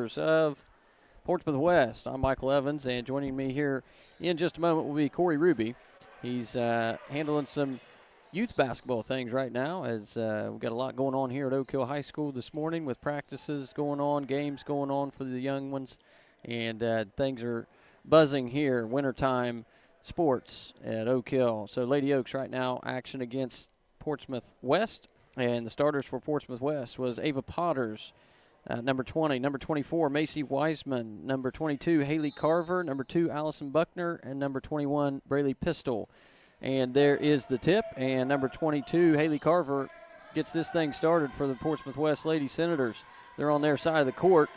Senators of Portsmouth West. I'm Michael Evans, and joining me here in just a moment will be Corey Ruby. He's handling some youth basketball things right now, as we've got a lot going on here at Oak Hill High School this morning with practices going on, games going on for the young ones, and things are buzzing here, wintertime sports at Oak Hill. So Lady Oaks right now action against Portsmouth West, and the starters for Portsmouth West was Ava Potters, number 20, number 24, Macy Wiseman, number 22, Haley Carver, number 2, Allison Buckner, and number 21, Braylee Pistol. And there is the tip, and number 22, Haley Carver, gets this thing started for the Portsmouth West Lady Senators. They're on their side of the court,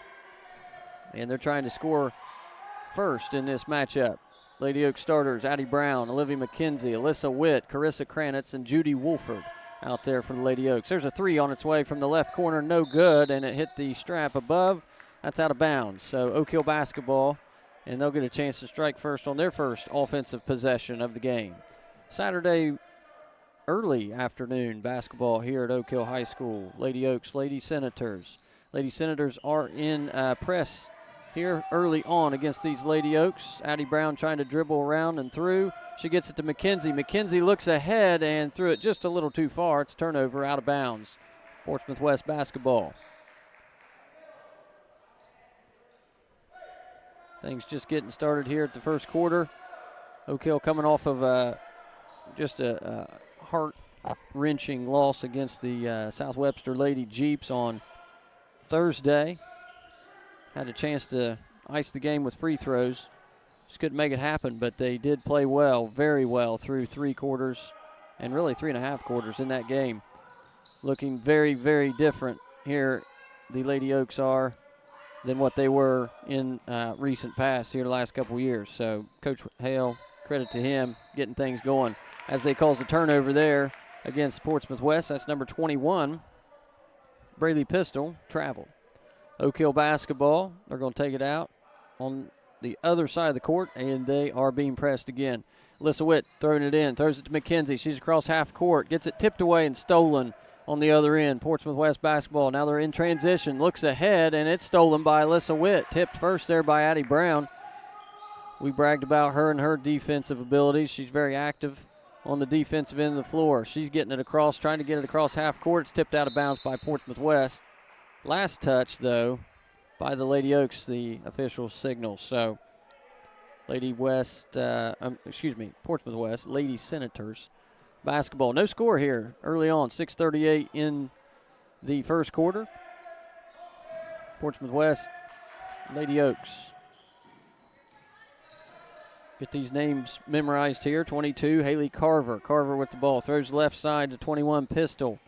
and they're trying to score first in this matchup. Lady Oaks starters, Addie Brown, Olivia McKenzie, Alyssa Witt, Carissa Kranitz, and Judy Wolford out there for the Lady Oaks. There's a three on its way from the left corner, no good, and it hit the strap above. That's out of bounds. So Oak Hill basketball, and they'll get a chance to strike first on their first offensive possession of the game. Saturday early afternoon basketball here at Oak Hill High School. Lady Oaks, Lady Senators. Lady Senators are in press here early on against these Lady Oaks. Addie Brown trying to dribble around and through. She gets it to McKenzie. McKenzie looks ahead and threw it just a little too far. It's a turnover, out of bounds. Portsmouth West basketball. Things just getting started here at the first quarter. Oak Hill coming off of just a heart-wrenching loss against the South Webster Lady Jeeps on Thursday. Had a chance to ice the game with free throws. Just couldn't make it happen, but they did play well, very well, through three quarters and really 3.5 quarters in that game. Looking very, very different here, the Lady Oaks are, than what they were in recent past here the last couple of years. So Coach Hale, credit to him, getting things going. As they cause a turnover there against Portsmouth West, that's number 21, Braylee Pistol, traveled. Oak Hill basketball, they're going to take it out on the other side of the court, and they are being pressed again. Alyssa Witt throwing it in, throws it to McKenzie. She's across half court, gets it tipped away and stolen on the other end. Portsmouth West basketball, now they're in transition, looks ahead, and it's stolen by Alyssa Witt. Tipped first there by Addie Brown. We bragged about her and her defensive abilities. She's very active on the defensive end of the floor. She's getting it across, trying to get it across half court. It's tipped out of bounds by Portsmouth West. Last touch, though, by the Lady Oaks, the official signals. So, Portsmouth West, Lady Senators basketball. No score here early on, 6:38 in the first quarter. Portsmouth West, Lady Oaks. Get these names memorized here. 22, Haley Carver. Carver with the ball. Throws left side to 21, Pistol.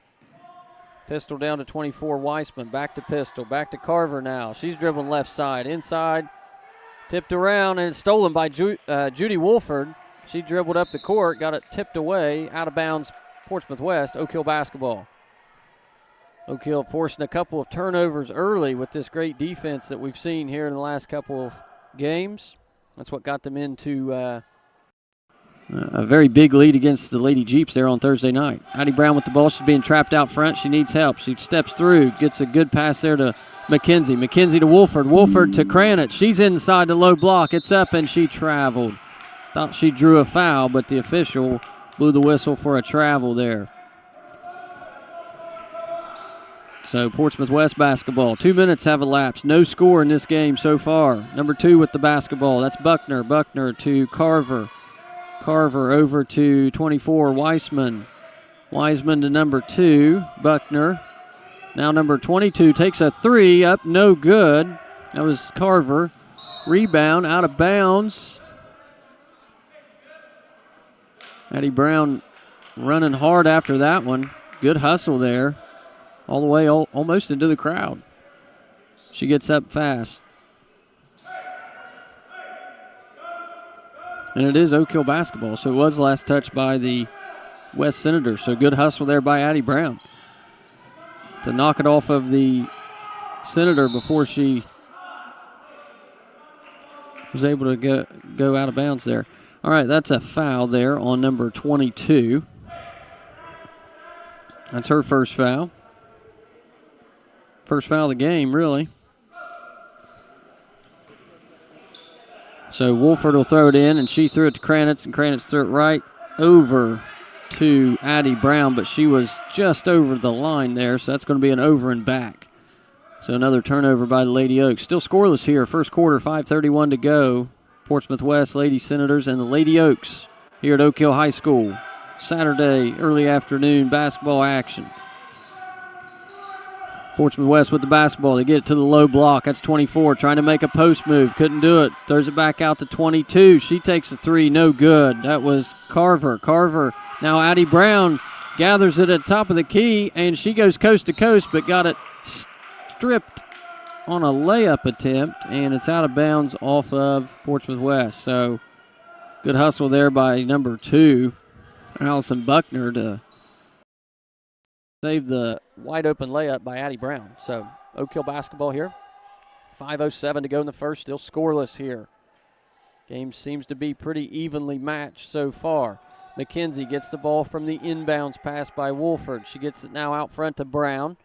Pistol down to 24, Weissman. Back to Pistol. Back to Carver now. She's dribbling left side. Inside. Tipped around, and it's stolen by Judy Wolford. She dribbled up the court, got it tipped away, out of bounds, Portsmouth West. Oak Hill basketball. Oak Hill forcing a couple of turnovers early with this great defense that we've seen here in the last couple of games. That's what got them into a very big lead against the Lady Jeeps there on Thursday night. Addie Brown with the ball. She's being trapped out front. She needs help. She steps through, gets a good pass there to McKenzie. McKenzie to Wolford. Wolford to Kranitz. She's inside the low block. It's up, and she traveled. Thought she drew a foul, but the official blew the whistle for a travel there. So Portsmouth West basketball. 2 minutes have elapsed. No score in this game so far. Number 2 with the basketball. That's Buckner. Buckner to Carver. Carver over to 24, Weissman. Wiseman to number 2, Buckner. Now number 22 takes a three up, no good. That was Carver. Rebound, out of bounds. Addie Brown running hard after that one. Good hustle there. All the way almost into the crowd. She gets up fast. And it is Oak Hill basketball, so it was last touch by the West Senators. So good hustle there by Addie Brown to knock it off of the Senator before she was able to go out of bounds there. All right, that's a foul there on number 22. That's her first foul. First foul of the game, really. So Wolford will throw it in, and she threw it to Kranitz, and Kranitz threw it right over to Addie Brown, but she was just over the line there, so that's going to be an over and back. So another turnover by the Lady Oaks. Still scoreless here. First quarter, 5:31 to go. Portsmouth West, Lady Senators, and the Lady Oaks here at Oak Hill High School. Saturday, early afternoon basketball action. Portsmouth West with the basketball. They get it to the low block. That's 24, trying to make a post move. Couldn't do it. Throws it back out to 22. She takes a three. No good. That was Carver. Carver. Now Addie Brown gathers it at the top of the key, and she goes coast to coast, but got it stripped on a layup attempt, and it's out of bounds off of Portsmouth West. So good hustle there by number 2, Allison Buckner, to save the wide open layup by Addie Brown. So Oak Hill basketball here. 5:07 to go in the first, still scoreless here. Game seems to be pretty evenly matched so far. McKenzie gets the ball from the inbounds pass by Wolford. She gets it now out front to Brown.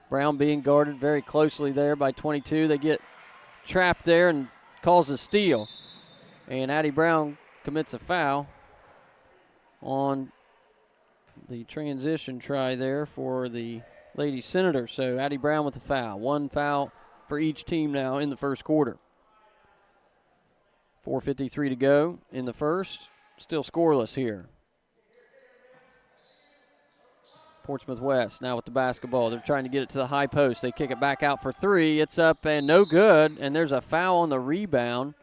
Brown being guarded very closely there by 22. They get trapped there and calls a steal. And Addie Brown commits a foul on the transition try there for the Lady Senators. So Addie Brown with a foul. One foul for each team now in the first quarter. 4:53 to go in the first. Still scoreless here. Portsmouth West now with the basketball. They're trying to get it to the high post. They kick it back out for three. It's up and no good, and there's a foul on the rebound.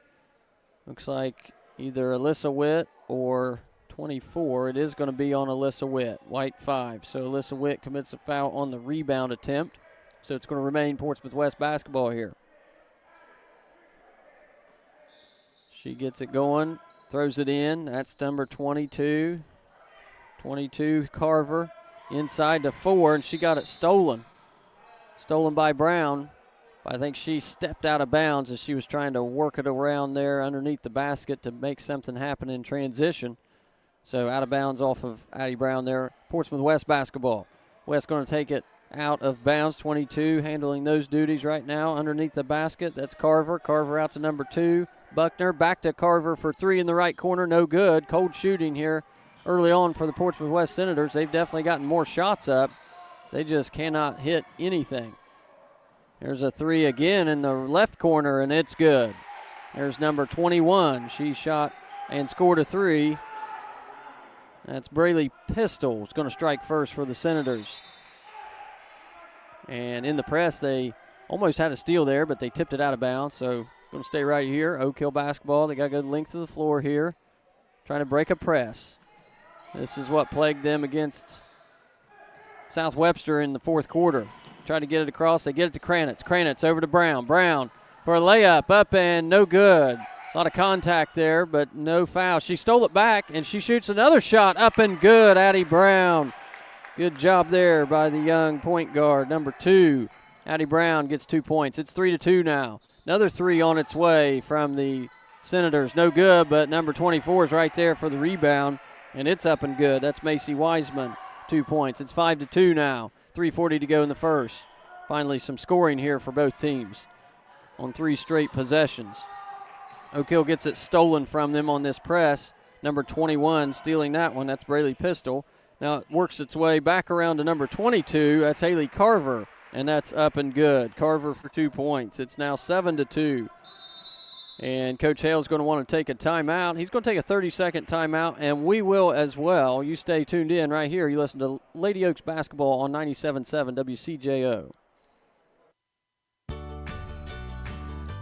Looks like either Alyssa Witt or 24. It is going to be on Alyssa Witt, white 5. So Alyssa Witt commits a foul on the rebound attempt. So it's going to remain Portsmouth West basketball here. She gets it going, throws it in. That's number 22. 22, Carver. Inside to 4, and she got it stolen. Stolen by Brown. I think she stepped out of bounds as she was trying to work it around there underneath the basket to make something happen in transition. So out of bounds off of Addie Brown there. Portsmouth West basketball. West going to take it out of bounds. 22 handling those duties right now underneath the basket. That's Carver. Carver out to number 2. Buckner back to Carver for 3 in the right corner. No good. Cold shooting here early on for the Portsmouth West Senators. They've definitely gotten more shots up. They just cannot hit anything. There's a 3 again in the left corner, and it's good. There's number 21. She shot and scored a 3. That's Braylee Pistol. It's going to strike first for the Senators. And in the press, they almost had a steal there, but they tipped it out of bounds. So going to stay right here. Oak Hill basketball. They got a good length of the floor here. Trying to break a press. This is what plagued them against South Webster in the fourth quarter. Try to get it across. They get it to Kranitz. Kranitz over to Brown. Brown for a layup. Up and no good. A lot of contact there, but no foul. She stole it back, and she shoots another shot. Up and good, Addie Brown. Good job there by the young point guard, number 2. Addie Brown gets 2 points. It's 3-2 now. Another 3 on its way from the Senators. No good, but number 24 is right there for the rebound. And it's up and good. That's Macy Wiseman, 2 points. It's 5-2 now. 3:40 to go in the first. Finally, some scoring here for both teams on 3 straight possessions. Oak Hill gets it stolen from them on this press. Number 21 stealing that one. That's Braylee Pistol. Now it works its way back around to number 22. That's Haley Carver, and that's up and good. Carver for 2 points. It's now 7-2. And Coach Hale's going to want to take a timeout. He's going to take a 30-second timeout, and we will as well. You stay tuned in right here. You listen to Lady Oaks basketball on 97.7 WCJO.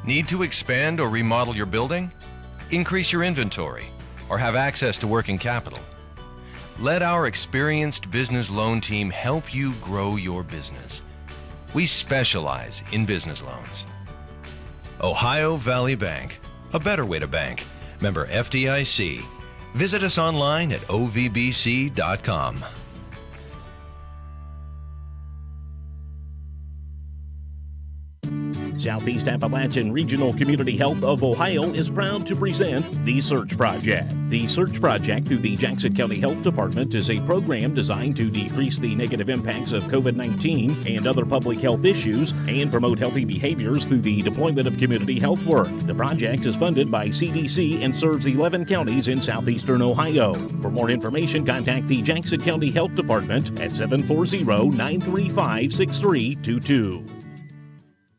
Need to expand or remodel your building? Increase your inventory or have access to working capital? Let our experienced business loan team help you grow your business. We specialize in business loans. Ohio Valley Bank, a better way to bank. Member FDIC. Visit us online at ovbc.com. Southeast Appalachian Regional Community Health of Ohio is proud to present The Search Project. The Search Project through the Jackson County Health Department is a program designed to decrease the negative impacts of COVID-19 and other public health issues and promote healthy behaviors through the deployment of community health work. The project is funded by CDC and serves 11 counties in southeastern Ohio. For more information, contact the Jackson County Health Department at 740-935-6322.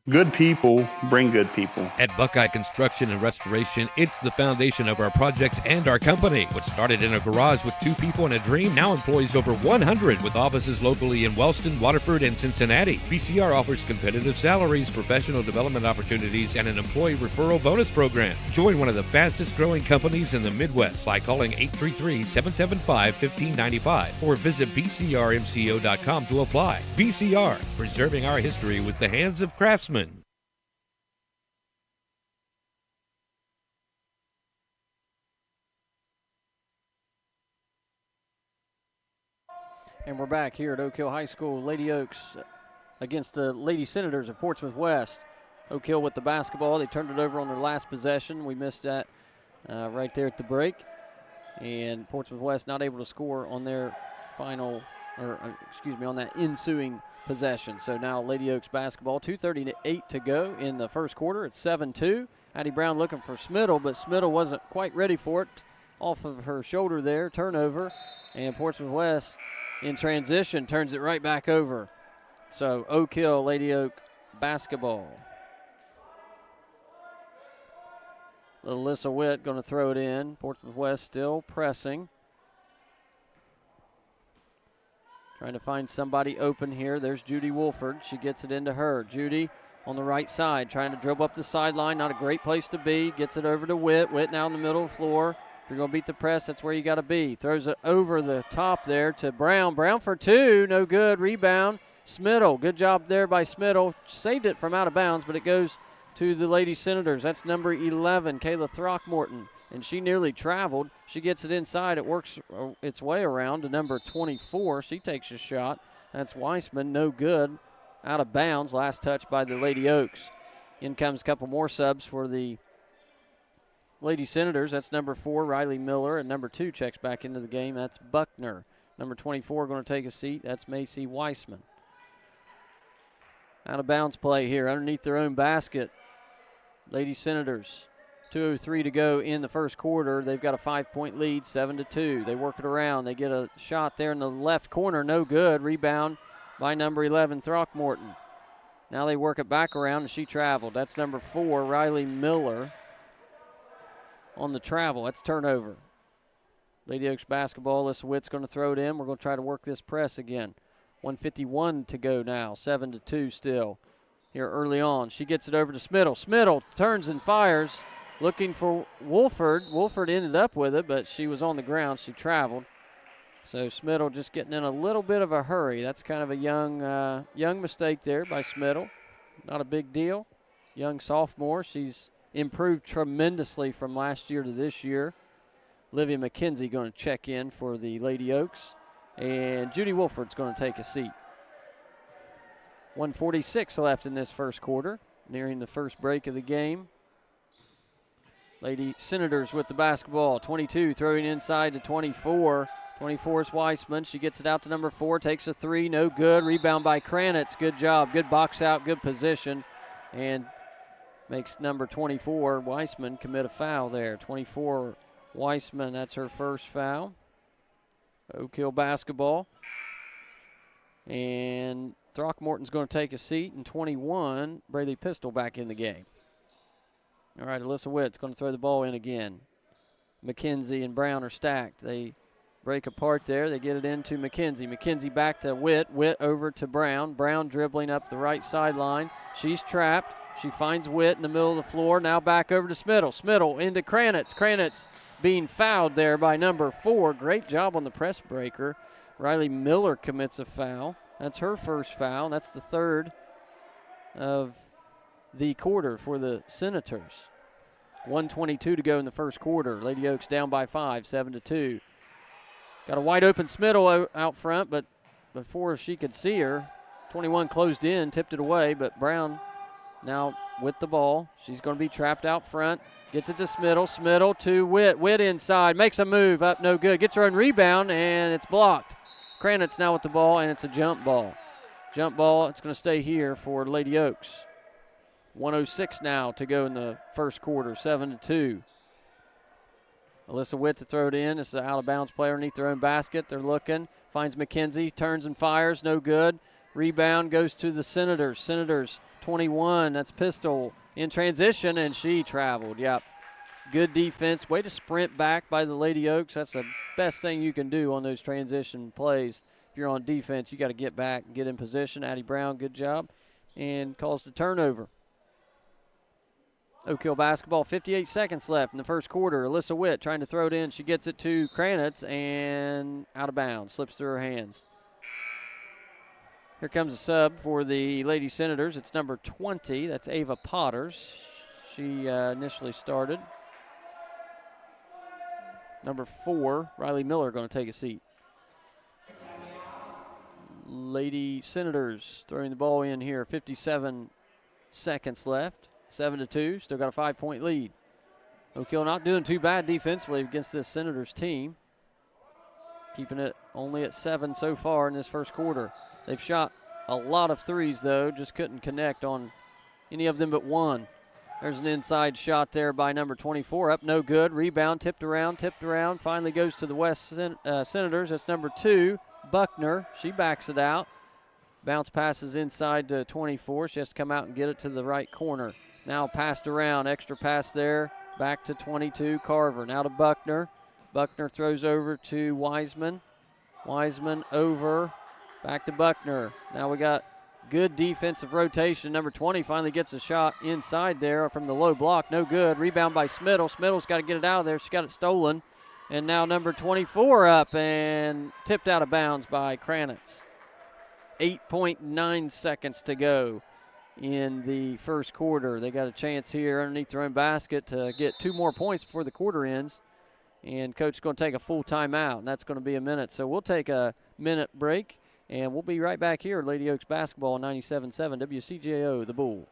Good people bring good people. At Buckeye Construction and Restoration, it's the foundation of our projects and our company. What started in a garage with 2 people and a dream now employs over 100 with offices locally in Wellston, Waterford, and Cincinnati. BCR offers competitive salaries, professional development opportunities, and an employee referral bonus program. Join one of the fastest growing companies in the Midwest by calling 833-775-1595 or visit bcrmco.com to apply. BCR, preserving our history with the hands of craftsmen. And we're back here at Oak Hill High School. Lady Oaks against the Lady Senators of Portsmouth West. Oak Hill with the basketball. They turned it over on their last possession. We missed that right there at the break. And Portsmouth West not able to score on their final, on that ensuing possession. So now Lady Oaks basketball, 2:38 to go in the first quarter. It's 7-2. Addie Brown looking for Smiddle, but Smiddle wasn't quite ready for it. Off of her shoulder there, turnover. And Portsmouth West in transition turns it right back over. So Oak Hill, Lady Oak basketball. Little Alyssa Witt going to throw it in. Portsmouth West still pressing. Trying to find somebody open here. There's Judy Wolford. She gets it into her. Judy on the right side trying to dribble up the sideline. Not a great place to be. Gets it over to Witt. Witt now in the middle of the floor. If you're going to beat the press, that's where you got to be. Throws it over the top there to Brown. Brown for 2. No good. Rebound. Smiddle. Good job there by Smiddle. Saved it from out of bounds, but it goes to the Lady Senators. That's number 11, Kayla Throckmorton. And she nearly traveled. She gets it inside. It works its way around to number 24. She takes a shot. That's Weissman. No good. Out of bounds. Last touch by the Lady Oaks. In comes a couple more subs for the Lady Senators. That's number 4, Riley Miller. And number 2 checks back into the game. That's Buckner. Number 24 going to take a seat. That's Macy Weissman. Out of bounds play here underneath their own basket. Lady Senators. 2:03 to go in the first quarter. They've got a 5-point lead, 7-2. They work it around. They get a shot there in the left corner. No good. Rebound by number 11, Throckmorton. Now they work it back around, and she traveled. That's number 4, Riley Miller, on the travel. That's turnover. Lady Oaks basketball. Alyssa Witt's going to throw it in. We're going to try to work this press again. 1:51 to go now. 7-2 still here early on. She gets it over to Smiddle. Smiddle turns and fires, looking for Wolford. Wolford ended up with it, but she was on the ground. She traveled. So Smiddle just getting in a little bit of a hurry. That's kind of a young mistake there by Smiddle. Not a big deal. Young sophomore. She's improved tremendously from last year to this year. Livia McKenzie going to check in for the Lady Oaks. And Judy Wolford's going to take a seat. 1:46 left in this first quarter, nearing the first break of the game. Lady Senators with the basketball. 22 throwing inside to 24. 24 is Weissman. She gets it out to number 4, takes a 3, no good. Rebound by Kranitz. Good job. Good box out, good position. And makes number 24, Weissman, commit a foul there. 24, Weissman, that's her first foul. Oak Hill basketball. And Throckmorton's going to take a seat. And 21, Braley Pistol back in the game. All right, Alyssa Witt's going to throw the ball in again. McKenzie and Brown are stacked. They break apart there. They get it into McKenzie. McKenzie back to Witt. Witt over to Brown. Brown dribbling up the right sideline. She's trapped. She finds Witt in the middle of the floor. Now back over to Smiddle. Smiddle into Kranitz. Kranitz being fouled there by number 4. Great job on the press breaker. Riley Miller commits a foul. That's her first foul. That's the third of the quarter for the Senators. 1:22 to go in the first quarter. Lady Oaks down by 5, 7-2. Got a wide open Smiddle out front, but before she could see her, 21 closed in, tipped it away, but Brown now with the ball. She's going to be trapped out front. Gets it to Smiddle. Smiddle to Witt. Witt inside. Makes a move. Up no good. Gets her own rebound, and it's blocked. Kranitz now with the ball, and it's a jump ball. Jump ball. It's going to stay here for Lady Oaks. 1:06 now to go in the first quarter. 7-2. Alyssa Witt to throw it in. It's an out-of-bounds play underneath their own basket. They're looking. Finds McKenzie. Turns and fires. No good. Rebound goes to the Senators. Senators 21. That's Pistol in transition, and she traveled. Yep. Good defense. Way to sprint back by the Lady Oaks. That's the best thing you can do on those transition plays. If you're on defense, you got to get back and get in position. Addie Brown, good job, and caused a turnover. Oak Hill basketball, 58 seconds left in the first quarter. Alyssa Witt trying to throw it in. She gets it to Kranitz, and out of bounds. Slips through her hands. Here comes a sub for the Lady Senators. It's number 20. That's Ava Potters. She initially started. Number 4, Riley Miller, going to take a seat. Lady Senators throwing the ball in here. 57 seconds left. 7-2. Still got a 5-point lead. Oak Hill not doing too bad defensively against this Senators team. Keeping it only at 7 so far in this first quarter. They've shot a lot of threes, though. Just couldn't connect on any of them but one. There's an inside shot there by number 24. Up no good. Rebound tipped around. Finally goes to the West Senators. That's number 2, Buckner. She backs it out. Bounce passes inside to 24. She has to come out and get it to the right corner. Now passed around. Extra pass there. Back to 22, Carver. Now to Buckner. Buckner throws over to Wiseman. Wiseman over. Back to Buckner. Now we got good defensive rotation. Number 20 finally gets a shot inside there from the low block. No good. Rebound by Smiddle. Smiddle's got to get it out of there. She got it stolen. And now number 24 up and tipped out of bounds by Kranitz. 8.9 seconds to go in the first quarter. They got a chance here underneath their own basket to get 2 more points before the quarter ends. And coach is going to take a full timeout, and that's going to be a minute. So we'll take a minute break, and we'll be right back here at Lady Oaks Basketball on 97.7 WCJO, The Bull.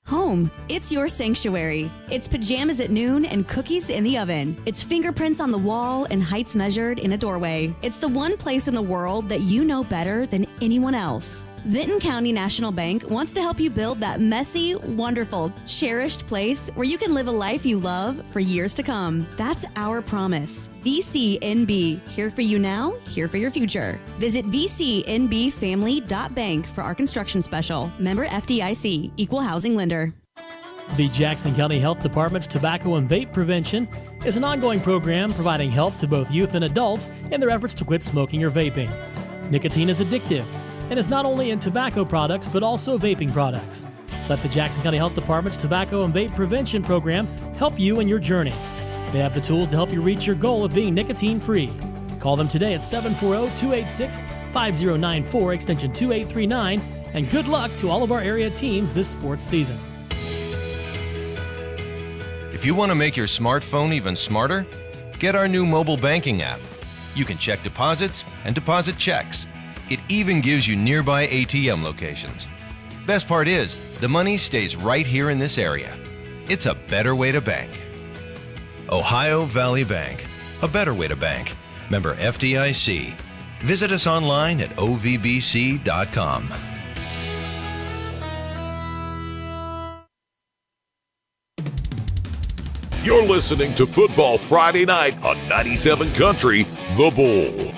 Home, it's your sanctuary. It's pajamas at noon and cookies in the oven. It's fingerprints on the wall and heights measured in a doorway. It's the one place in the world that you know better than anyone else. Vinton County National Bank wants to help you build that messy, wonderful, cherished place where you can live a life you love for years to come. That's our promise. VCNB, here for you now, here for your future. Visit vcnbfamily.bank for our construction special. Member FDIC, Equal Housing Lender. The Jackson County Health Department's Tobacco and Vape Prevention is an ongoing program providing help to both youth and adults in their efforts to quit smoking or vaping. Nicotine is addictive and is not only in tobacco products but also vaping products. Let the Jackson County Health Department's Tobacco and Vape Prevention program help you in your journey. They have the tools to help you reach your goal of being nicotine-free. Call them today at 740-286-5094, extension 2839, and good luck to all of our area teams this sports season. If you want to make your smartphone even smarter, get our new mobile banking app. You can check deposits and deposit checks. It even gives you nearby ATM locations. Best part is, the money stays right here in this area. It's a better way to bank. Ohio Valley Bank, a better way to bank. Member FDIC. Visit us online at ovbc.com. You're listening to Football Friday Night on 97 Country, The Bull.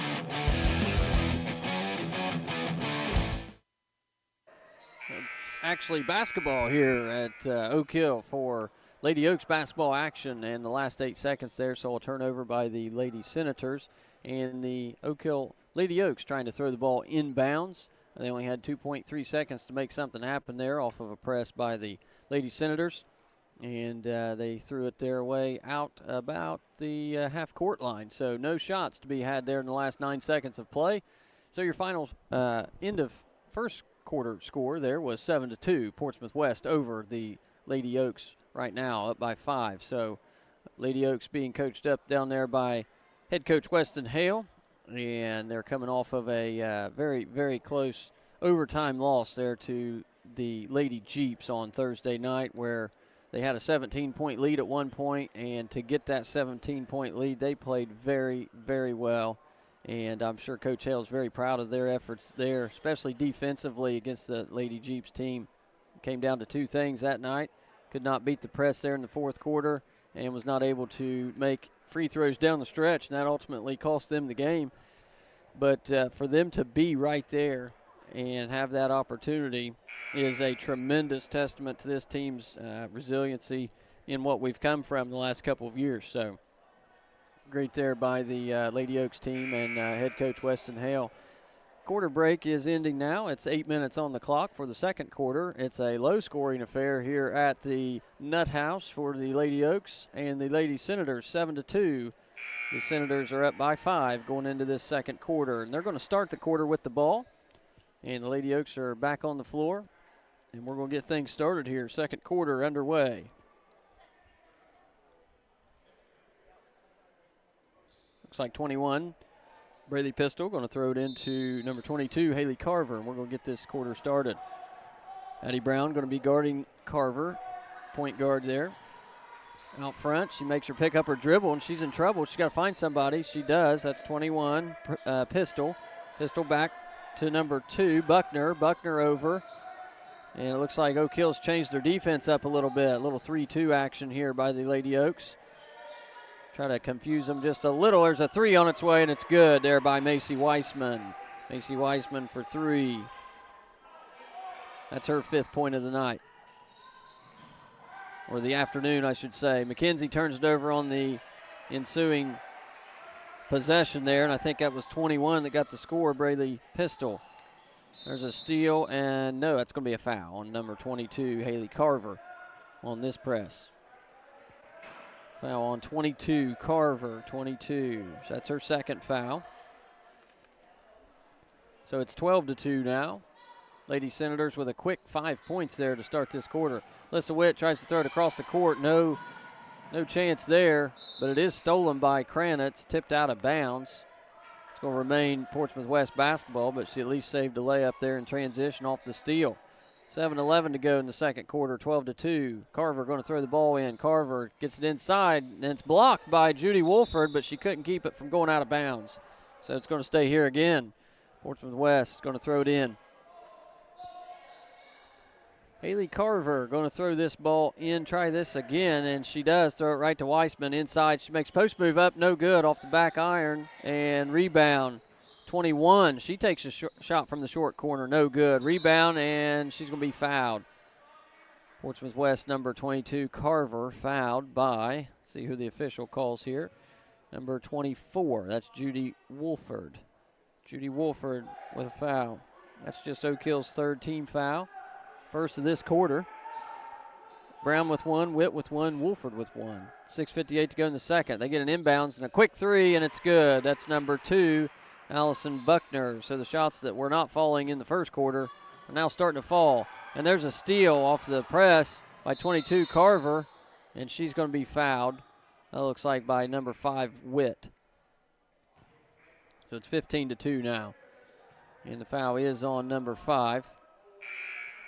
It's actually basketball here at Oak Hill for Lady Oaks basketball action, and the last 8 seconds there saw a turnover by the Lady Senators, and the Oak Hill Lady Oaks trying to throw the ball inbounds. They only had 2.3 seconds to make something happen there off of a press by the Lady Senators. And they threw it their way out about the half-court line. So no shots to be had there in the last 9 seconds of play. So your final end of first quarter score there was 7-2. Portsmouth West over the Lady Oaks right now, up by 5. So Lady Oaks being coached up down there by head coach Weston Hale. And they're coming off of a very, very close overtime loss there to the Lady Jeeps on Thursday night, where they had a 17-point lead at one point, and to get that 17-point lead, they played very, very well. And I'm sure Coach Hale's very proud of their efforts there, especially defensively against the Lady Jeeps team. Came down to two things that night. Could not beat the press there in the fourth quarter and was not able to make free throws down the stretch, and that ultimately cost them the game. But for them to be right there and have that opportunity is a tremendous testament to this team's resiliency in what we've come from the last couple of years. So great there by the Lady Oaks team and head coach Weston Hale. Quarter break is ending now. It's 8 minutes on the clock for the second quarter. It's a low-scoring affair here at the Nut House for the Lady Oaks and the Lady Senators, 7-2. The Senators are up by 5 going into this second quarter, and they're going to start the quarter with the ball. And the Lady Oaks are back on the floor, and we're going to get things started here. Second quarter underway. Looks like 21. Braley Pistol going to throw it into number 22, Haley Carver, and we're going to get this quarter started. Addie Brown going to be guarding Carver, point guard there. Out front, she makes her pick up her dribble, and she's in trouble. She's got to find somebody. She does. That's 21, Pistol. Pistol back to number 2, Buckner. Buckner over. And it looks like Oak Hill's changed their defense up a little bit. A little 3-2 action here by the Lady Oaks. Try to confuse them just a little. There's a 3 on its way, and it's good there by Macy Weissman. Macy Weissman for 3. That's her 5th point of the night. Or the afternoon, I should say. McKenzie turns it over on the ensuing possession there, and I think that was 21 that got the score, Braley Pistol. There's a steal, and no, that's going to be a foul on number 22, Haley Carver, on this press. Foul on 22, Carver, 22. So that's her second foul. So it's 12-2 now. Lady Senators with a quick 5 points there to start this quarter. Lissa Witt tries to throw it across the court. No chance there, but it is stolen by Kranitz, tipped out of bounds. It's going to remain Portsmouth West basketball, but she at least saved a layup there in transition off the steal. 7:11 to go in the second quarter, 12-2. Carver going to throw the ball in. Carver gets it inside, and it's blocked by Judy Wolford, but she couldn't keep it from going out of bounds. So it's going to stay here again. Portsmouth West going to throw it in. Haley Carver going to throw this ball in, try this again, and she does throw it right to Weissman inside. She makes post move up, no good, off the back iron, and rebound. 21, she takes a shot from the short corner, no good. Rebound, and she's going to be fouled. Portsmouth West number 22, Carver, fouled by, let's see who the official calls here, number 24, that's Judy Wolford. Judy Wolford with a foul. That's just Oak Hill's third team foul. First of this quarter. Brown with 1, Witt with 1, Wolford with 1. 6:58 to go in the second. They get an inbounds and a quick 3, and it's good. That's number 2, Allison Buckner. So the shots that were not falling in the first quarter are now starting to fall. And there's a steal off the press by 22, Carver, and she's going to be fouled. That looks like by number 5, Witt. So it's 15-2 now. And the foul is on number 5.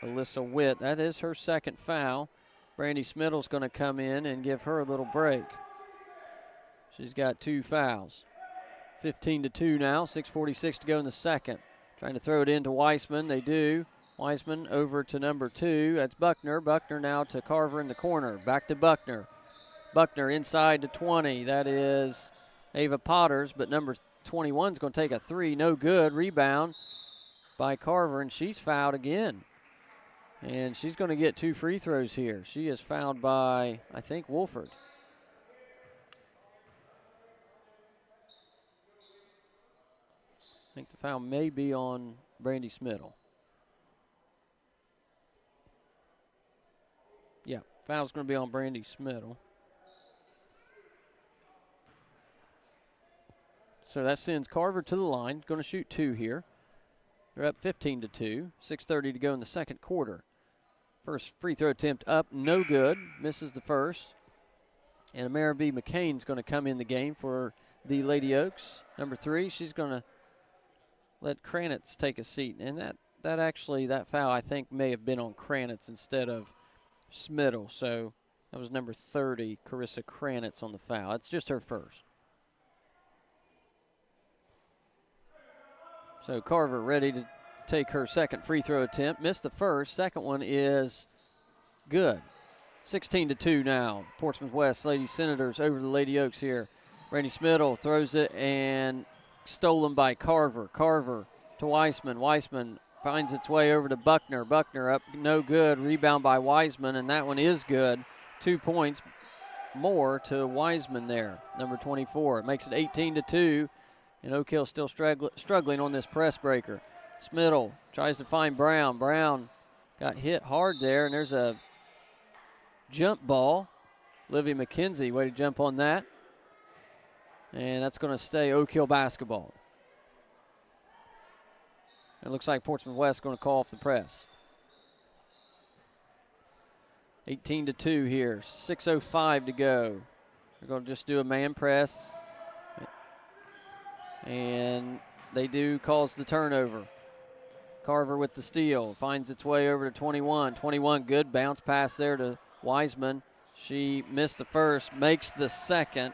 Alyssa Witt, that is her second foul. Brandy Smiddle's going to come in and give her a little break. She's got 2 fouls. 15-2 now, 6:46 to go in the second. Trying to throw it into Weissman, they do. Weissman over to number 2, that's Buckner. Buckner now to Carver in the corner, back to Buckner. Buckner inside to 20, that is Ava Potters, but number 21 is going to take a 3, no good. Rebound by Carver, and she's fouled again. And she's going to get 2 free throws here. She is fouled by, I think, Wolford. I think the foul may be on Brandy Smiddle. Yeah, foul's going to be on Brandy Smiddle. So that sends Carver to the line. Going to shoot 2 here. They're up 15-2. 6:30 to go in the second quarter. First free throw attempt up, no good. Misses the first. And Amara B. McCain's going to come in the game for the Lady Oaks. Number 3, she's going to let Kranitz take a seat. And that that foul, I think, may have been on Kranitz instead of Smittle. So that was number 30, Carissa Kranitz, on the foul. It's just her first. So Carver ready to take her second free throw attempt. Missed the first. Second one is good. 16-2 now. Portsmouth West Lady Senators over the Lady Oaks here. Brandy Smittle throws it and stolen by Carver. Carver to Weissman. Weissman finds its way over to Buckner. Buckner up, no good. Rebound by Wiseman, and that one is good. 2 points more to Wiseman there, number 24. It makes it 18-2, and Oak Hill still struggling on this press breaker. Smittle tries to find Brown. Brown got hit hard there, and there's a jump ball. Livy McKenzie, way to jump on that. And that's going to stay Oak Hill basketball. It looks like Portsmouth West going to call off the press. 18-2 here, 6:05 to go. They're going to just do a man press. And they do cause the turnover. Carver with the steal, finds its way over to 21. 21, good bounce pass there to Wiseman. She missed the first, makes the second,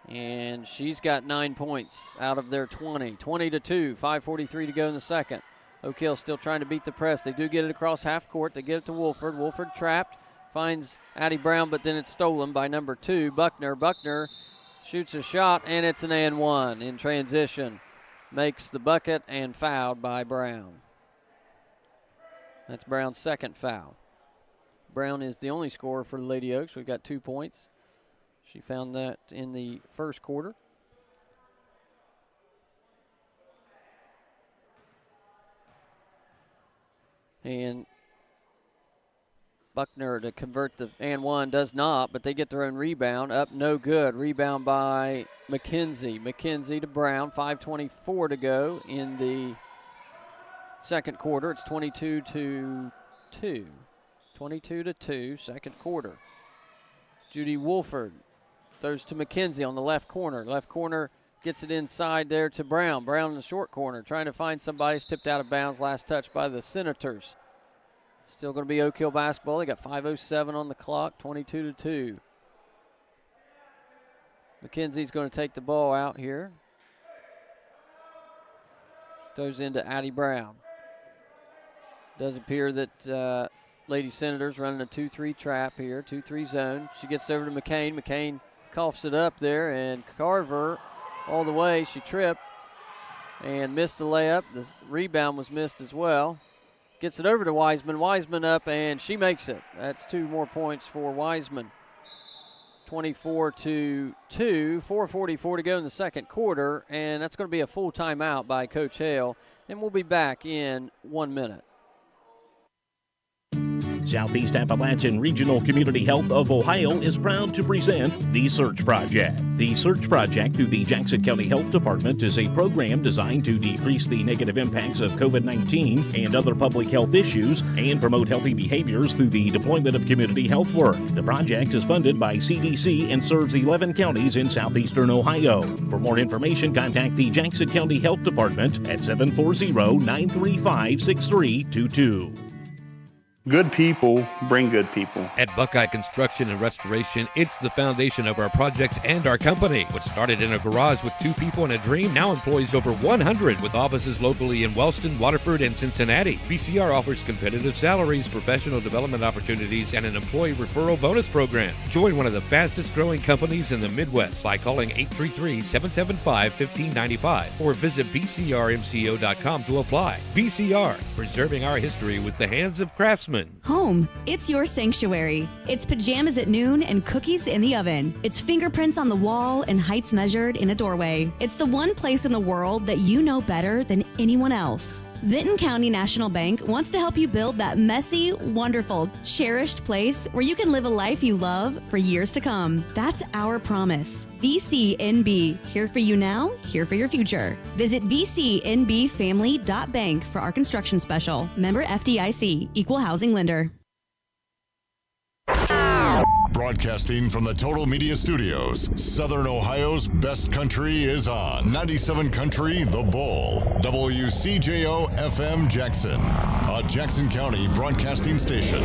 and she's got 9 points out of their 20. 20-2, 5:43 to go in the second. Oak Hill still trying to beat the press. They do get it across half court. They get it to Wolford. Wolford trapped, finds Addie Brown, but then it's stolen by number 2, Buckner. Buckner shoots a shot, and it's an and one in transition. Makes the bucket and fouled by Brown. That's Brown's second foul. Brown is the only scorer for the Lady Oaks. We've got 2 points. She found that in the first quarter. And Buckner to convert the and one does not, but they get their own rebound. Up, no good. Rebound by McKenzie. McKenzie to Brown. 5:24 to go in the second quarter. It's 22-2. 22-2, second quarter. Judy Wolford throws to McKenzie on the left corner. Left corner gets it inside there to Brown. Brown in the short corner trying to find somebody. Tipped out of bounds. Last touch by the Senators. Still going to be Oak Hill basketball. They got 5:07 on the clock, 22-2. McKenzie's going to take the ball out here. Throws into Addie Brown. Does appear that Lady Senators running a 2-3 trap here, 2-3 zone. She gets over to McCain. McCain coughs it up there, and Carver all the way. She tripped and missed the layup. The rebound was missed as well. Gets it over to Wiseman. Wiseman up, and she makes it. That's 2 more points for Wiseman. 24-2, 4:44 to go in the second quarter, and that's going to be a full timeout by Coach Hale, and we'll be back in 1 minute. Southeast Appalachian Regional Community Health of Ohio is proud to present The Search Project. The Search Project through the Jackson County Health Department is a program designed to decrease the negative impacts of COVID-19 and other public health issues and promote healthy behaviors through the deployment of community health work. The project is funded by CDC and serves 11 counties in southeastern Ohio. For more information, contact the Jackson County Health Department at 740-935-6322. Good people bring good people. At Buckeye Construction and Restoration, it's the foundation of our projects and our company. What started in a garage with 2 people and a dream now employs over 100 with offices locally in Wellston, Waterford, and Cincinnati. BCR offers competitive salaries, professional development opportunities, and an employee referral bonus program. Join one of the fastest growing companies in the Midwest by calling 833-775-1595 or visit bcrmco.com to apply. BCR, preserving our history with the hands of craftsmen. Home, it's your sanctuary. It's pajamas at noon and cookies in the oven. It's fingerprints on the wall and heights measured in a doorway. It's the one place in the world that you know better than anyone else. Vinton County National Bank wants to help you build that messy, wonderful, cherished place where you can live a life you love for years to come. That's our promise. VCNB, here for you now, here for your future. Visit vcnbfamily.bank for our construction special. Member FDIC, Equal Housing Lender. Broadcasting from the Total Media Studios, Southern Ohio's best country is on 97 Country, The Bull, WCJO FM Jackson, a Jackson County broadcasting station.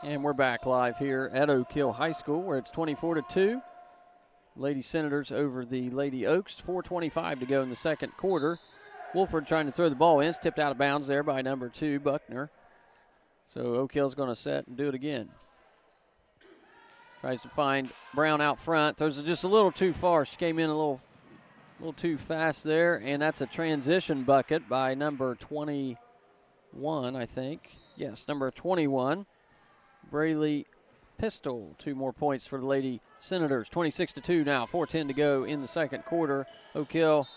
And we're back live here at Oak Hill High School, where it's 24-2. Lady Senators over the Lady Oaks. 4:25 to go in the second quarter. Wolford trying to throw the ball in. It's tipped out of bounds there by number 2, Buckner. So Oak Hill's going to set and do it again. Tries to find Brown out front. Throws it just a little too far. She came in a little too fast there, and that's a transition bucket by number 21, I think. Yes, number 21, Braylee Pistol. 2 more points for the Lady Senators. 26-2 now. 4:10 to go in the second quarter. Oak Hill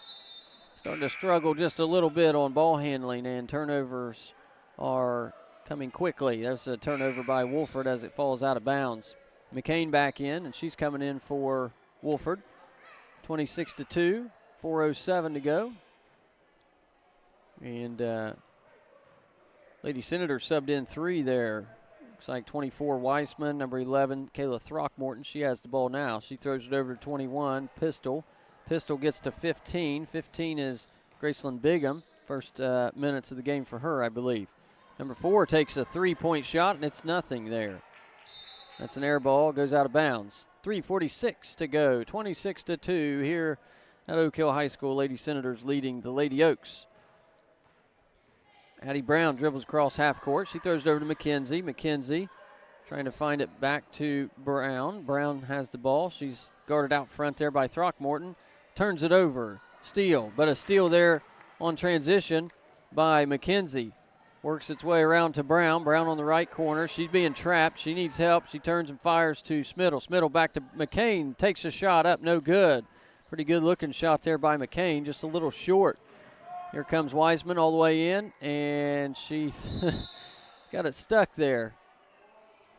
starting to struggle just a little bit on ball handling, and turnovers are coming quickly. There's a turnover by Wolford as it falls out of bounds. McCain back in, and she's coming in for Wolford. 26-2, 4:07 to go. And Lady Senators subbed in 3 there. Looks like 24 Weissman, number 11, Kayla Throckmorton. She has the ball now. She throws it over to 21, Pistol. Pistol gets to 15. 15 is Graceland Bigham. First minutes of the game for her, I believe. Number 4 takes a 3-point shot, and it's nothing there. That's an air ball, goes out of bounds. 3:46 to go, 26-2 here at Oak Hill High School. Lady Senators leading the Lady Oaks. Addie Brown dribbles across half court. She throws it over to McKenzie. McKenzie trying to find it back to Brown. Brown has the ball. She's guarded out front there by Throckmorton. Turns it over. Steal, but a steal there on transition by McKenzie. Works its way around to Brown. Brown on the right corner. She's being trapped. She needs help. She turns and fires to Smittle. Smittle back to McCain. Takes a shot up. No good. Pretty good looking shot there by McCain. Just a little short. Here comes Wiseman all the way in, and she's got it stuck there.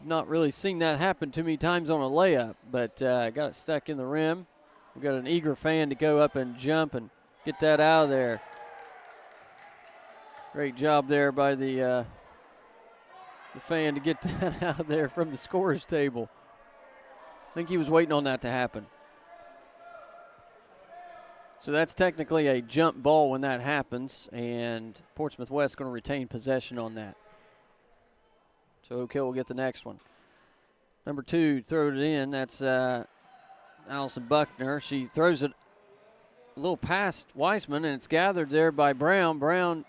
Not really seen that happen too many times on a layup, but got it stuck in the rim. We've got an eager fan to go up and jump and get that out of there. Great job there by the fan to get that out of there from the scorer's table. I think he was waiting on that to happen. So that's technically a jump ball when that happens, and Portsmouth West going to retain possession on that. So Oak Hill will get the next one. Number 2 throwed it in. That's Allison Buckner. She throws it a little past Weissman, and it's gathered there by Brown. Brown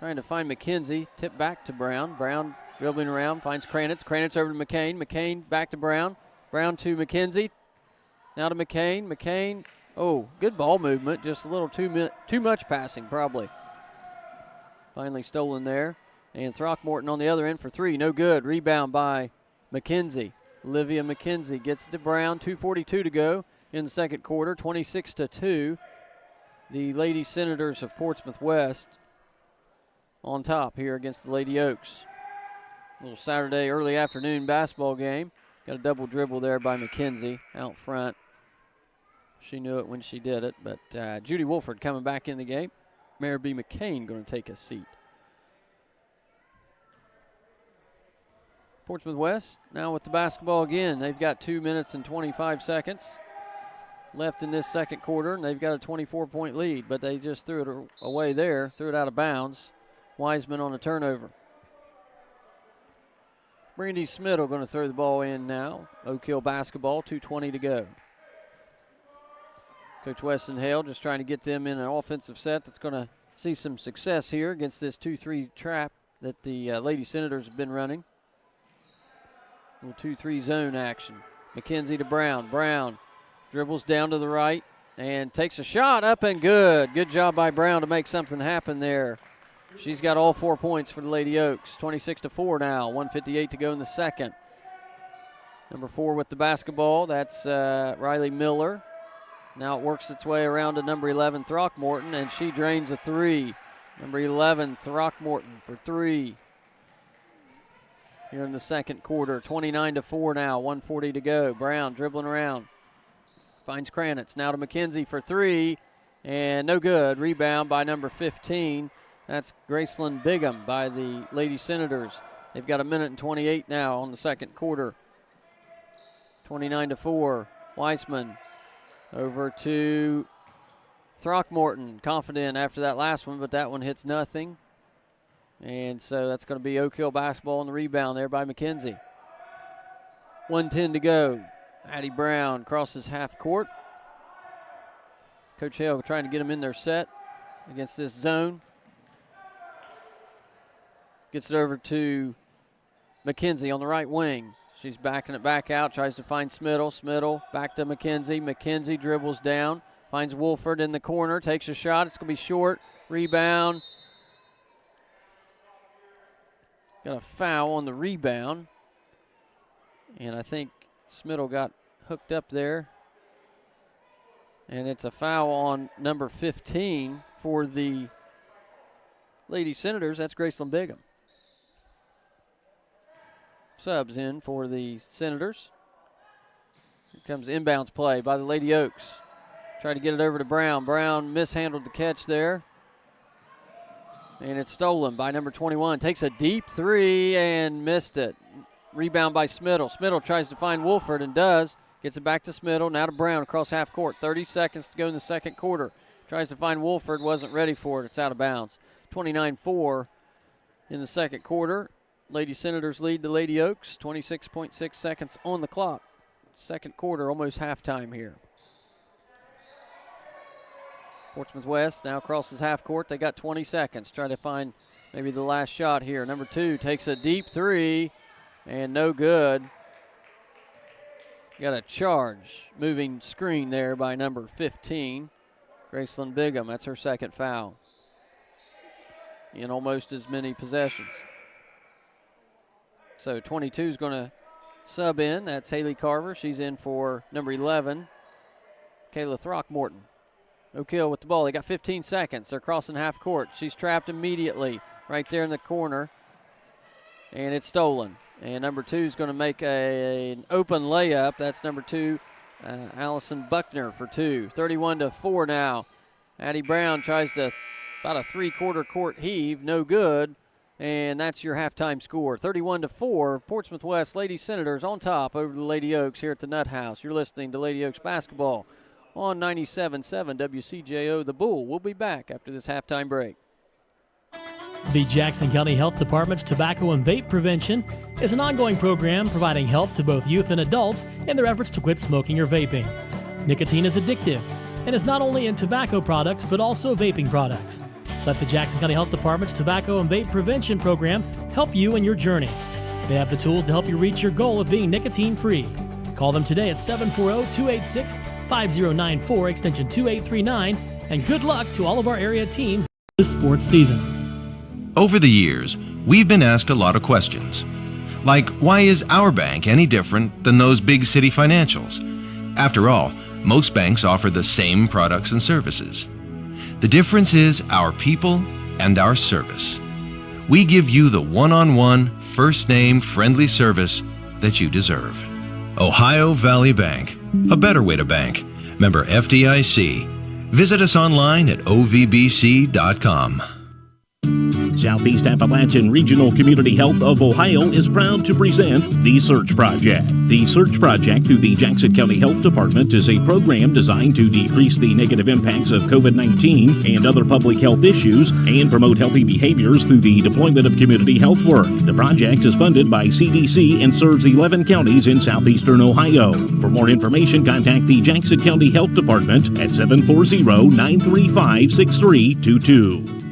trying to find McKenzie. Tip back to Brown. Brown dribbling around, finds Kranitz. Kranitz over to McCain. McCain back to Brown. Brown to McKenzie. Now to McCain. McCain, oh, good ball movement. Just a little too much passing, probably. Finally stolen there. And Throckmorton on the other end for 3. No good. Rebound by McKenzie. Olivia McKenzie gets it to Brown. 2:42 to go in the second quarter. 26-2. The Lady Senators of Portsmouth West on top here against the Lady Oaks. A little Saturday early afternoon basketball game. Got a double dribble there by McKenzie out front. She knew it when she did it, but Judy Wolford coming back in the game. Mary B. McCain going to take a seat. Portsmouth West now with the basketball again. They've got 2 minutes and 25 seconds left in this second quarter, and they've got a 24-point lead, but they just threw it away there, threw it out of bounds. Wiseman on a turnover. Brandy Smittle going to throw the ball in now. Oak Hill basketball, 2:20 to go. Coach Weston Hale just trying to get them in an offensive set that's going to see some success here against this 2-3 trap that the Lady Senators have been running. Little 2-3 zone action. McKenzie to Brown. Brown dribbles down to the right and takes a shot up and good. Good job by Brown to make something happen there. She's got all 4 points for the Lady Oaks. 26-4 now. 1:58 to go in the second. Number 4 with the basketball. That's Riley Miller. Now it works its way around to number 11, Throckmorton, and she drains a 3. Number 11, Throckmorton for 3. Here in the second quarter. 29-4 now. 1:40 to go. Brown dribbling around. Finds Kranitz. Now to McKenzie for 3. And no good. Rebound by number 15. That's Graceland Bigham by the Lady Senators. They've got 1:28 now on the second quarter. 29-4. Weissman over to Throckmorton. Confident after that last one, but that one hits nothing. And so that's going to be Oak Hill basketball on the rebound there by McKenzie. 1:10 to go. Addie Brown crosses half court. Coach Hale trying to get them in their set against this zone. Gets it over to McKenzie on the right wing. She's backing it back out, tries to find Smittle. Smittle back to McKenzie. McKenzie dribbles down, finds Wolford in the corner, takes a shot. It's going to be short. Rebound. Got a foul on the rebound. And I think Smittle got hooked up there. And it's a foul on number 15 for the Lady Senators. That's Graceland Bigham. Subs in for the Senators. Here comes inbounds play by the Lady Oaks. Try to get it over to Brown. Brown mishandled the catch there. And it's stolen by number 21. Takes a deep three and missed it. Rebound by Smittle. Smittle tries to find Wolford and does. Gets it back to Smittle. Now to Brown across half court. 30 seconds to go in the second quarter. Tries to find Wolford. Wasn't ready for it. It's out of bounds. 29-4 in the second quarter. Lady Senators lead the Lady Oaks. 26.6 seconds on the clock. Second quarter, almost halftime here. Portsmouth West now crosses half court. They got 20 seconds. Try to find maybe the last shot here. Number 2 takes a deep three and no good. Got a charge. Moving screen there by number 15. Graceland Bigham. That's her second foul in almost as many possessions. So 22 is going to sub in. That's Haley Carver. She's in for number 11, Kayla Throckmorton. Oak Hill with the ball. They got 15 seconds. They're crossing half court. She's trapped immediately right there in the corner. And it's stolen. And number 2 is going to make an open layup. That's number 2, Allison Buckner for 2. 31-4 now. Addie Brown tries to about a three-quarter court heave. No good. And that's your halftime score. 31-4. Portsmouth West Lady Senators on top over the Lady Oaks here at the Nut House. You're listening to Lady Oaks basketball on 97.7 WCJO The Bull. We'll be back after this halftime break. The Jackson County Health Department's Tobacco and Vape Prevention is an ongoing program providing help to both youth and adults in their efforts to quit smoking or vaping. Nicotine is addictive and is not only in tobacco products but also vaping products. Let the Jackson County Health Department's Tobacco and Vape Prevention program help you in your journey. They have the tools to help you reach your goal of being nicotine-free. Call them today at 740-286-5094, extension 2839, and good luck to all of our area teams this sports season. Over the years, we've been asked a lot of questions. Like, why is our bank any different than those big city financials? After all, most banks offer the same products and services. The difference is our people and our service. We give you the one-on-one, first-name, friendly service that you deserve. Ohio Valley Bank, a better way to bank. Member FDIC. Visit us online at ovbc.com. Southeast Appalachian Regional Community Health of Ohio is proud to present The Search Project. The Search Project through the Jackson County Health Department is a program designed to decrease the negative impacts of COVID-19 and other public health issues and promote healthy behaviors through the deployment of community health work. The project is funded by CDC and serves 11 counties in southeastern Ohio. For more information, contact the Jackson County Health Department at 740-935-6322.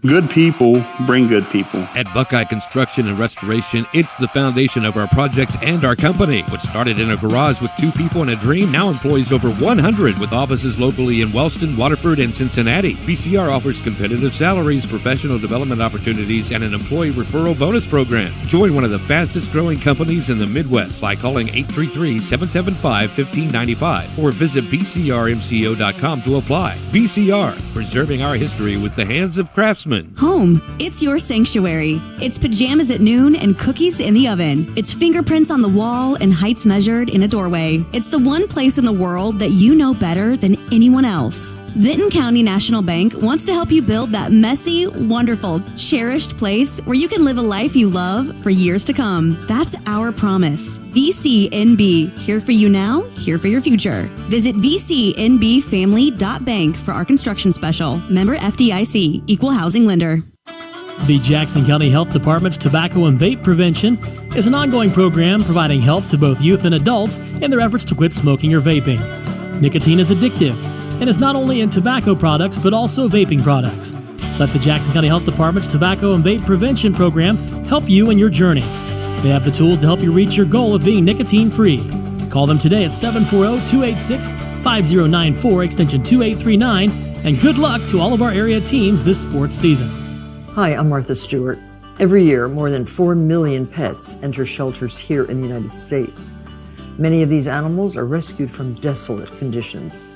Good people bring good people. At Buckeye Construction and Restoration, it's the foundation of our projects and our company. What started in a garage with 2 people and a dream now employs over 100 with offices locally in Wellston, Waterford, and Cincinnati. BCR offers competitive salaries, professional development opportunities, and an employee referral bonus program. Join one of the fastest growing companies in the Midwest by calling 833-775-1595 or visit bcrmco.com to apply. BCR, preserving our history with the hands of craftsmen. Home, it's your sanctuary. It's pajamas at noon and cookies in the oven. It's fingerprints on the wall and heights measured in a doorway. It's the one place in the world that you know better than anyone else. Vinton County National Bank wants to help you build that messy, wonderful, cherished place where you can live a life you love for years to come. That's our promise. VCNB, here for you now, here for your future. Visit vcnbfamily.bank for our construction special. Member FDIC, Equal Housing Lender. The Jackson County Health Department's Tobacco and Vape Prevention is an ongoing program providing help to both youth and adults in their efforts to quit smoking or vaping. Nicotine is addictive and is not only in tobacco products but also vaping products. Let the Jackson County Health Department's Tobacco and Vape Prevention program help you in your journey. They have the tools to help you reach your goal of being nicotine-free. Call them today at 740-286-5094, extension 2839, and good luck to all of our area teams this sports season. Hi, I'm Martha Stewart. Every year, more than 4 million pets enter shelters here in the United States. Many of these animals are rescued from desolate conditions.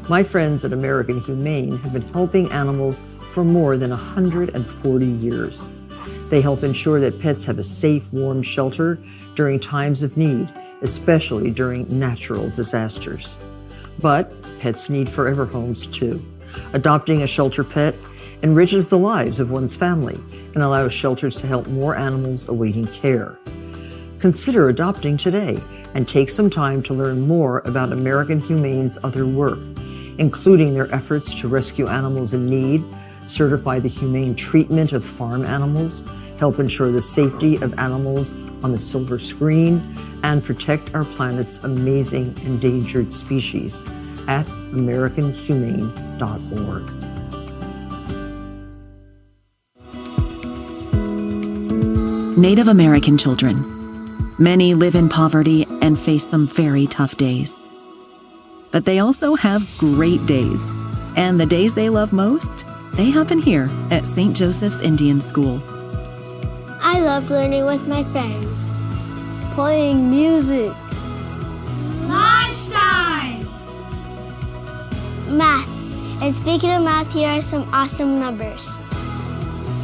My friends at American Humane have been helping animals for more than 140 years. They help ensure that pets have a safe, warm shelter during times of need, especially during natural disasters. But pets need forever homes too. Adopting a shelter pet enriches the lives of one's family and allows shelters to help more animals awaiting care. Consider adopting today and take some time to learn more about American Humane's other work, including their efforts to rescue animals in need, certify the humane treatment of farm animals, help ensure the safety of animals on the silver screen, and protect our planet's amazing endangered species at AmericanHumane.org. Native American children. Many live in poverty and face some very tough days. But they also have great days. And the days they love most, they happen here at St. Joseph's Indian School. I love learning with my friends, playing music, lunchtime, math. And speaking of math, here are some awesome numbers.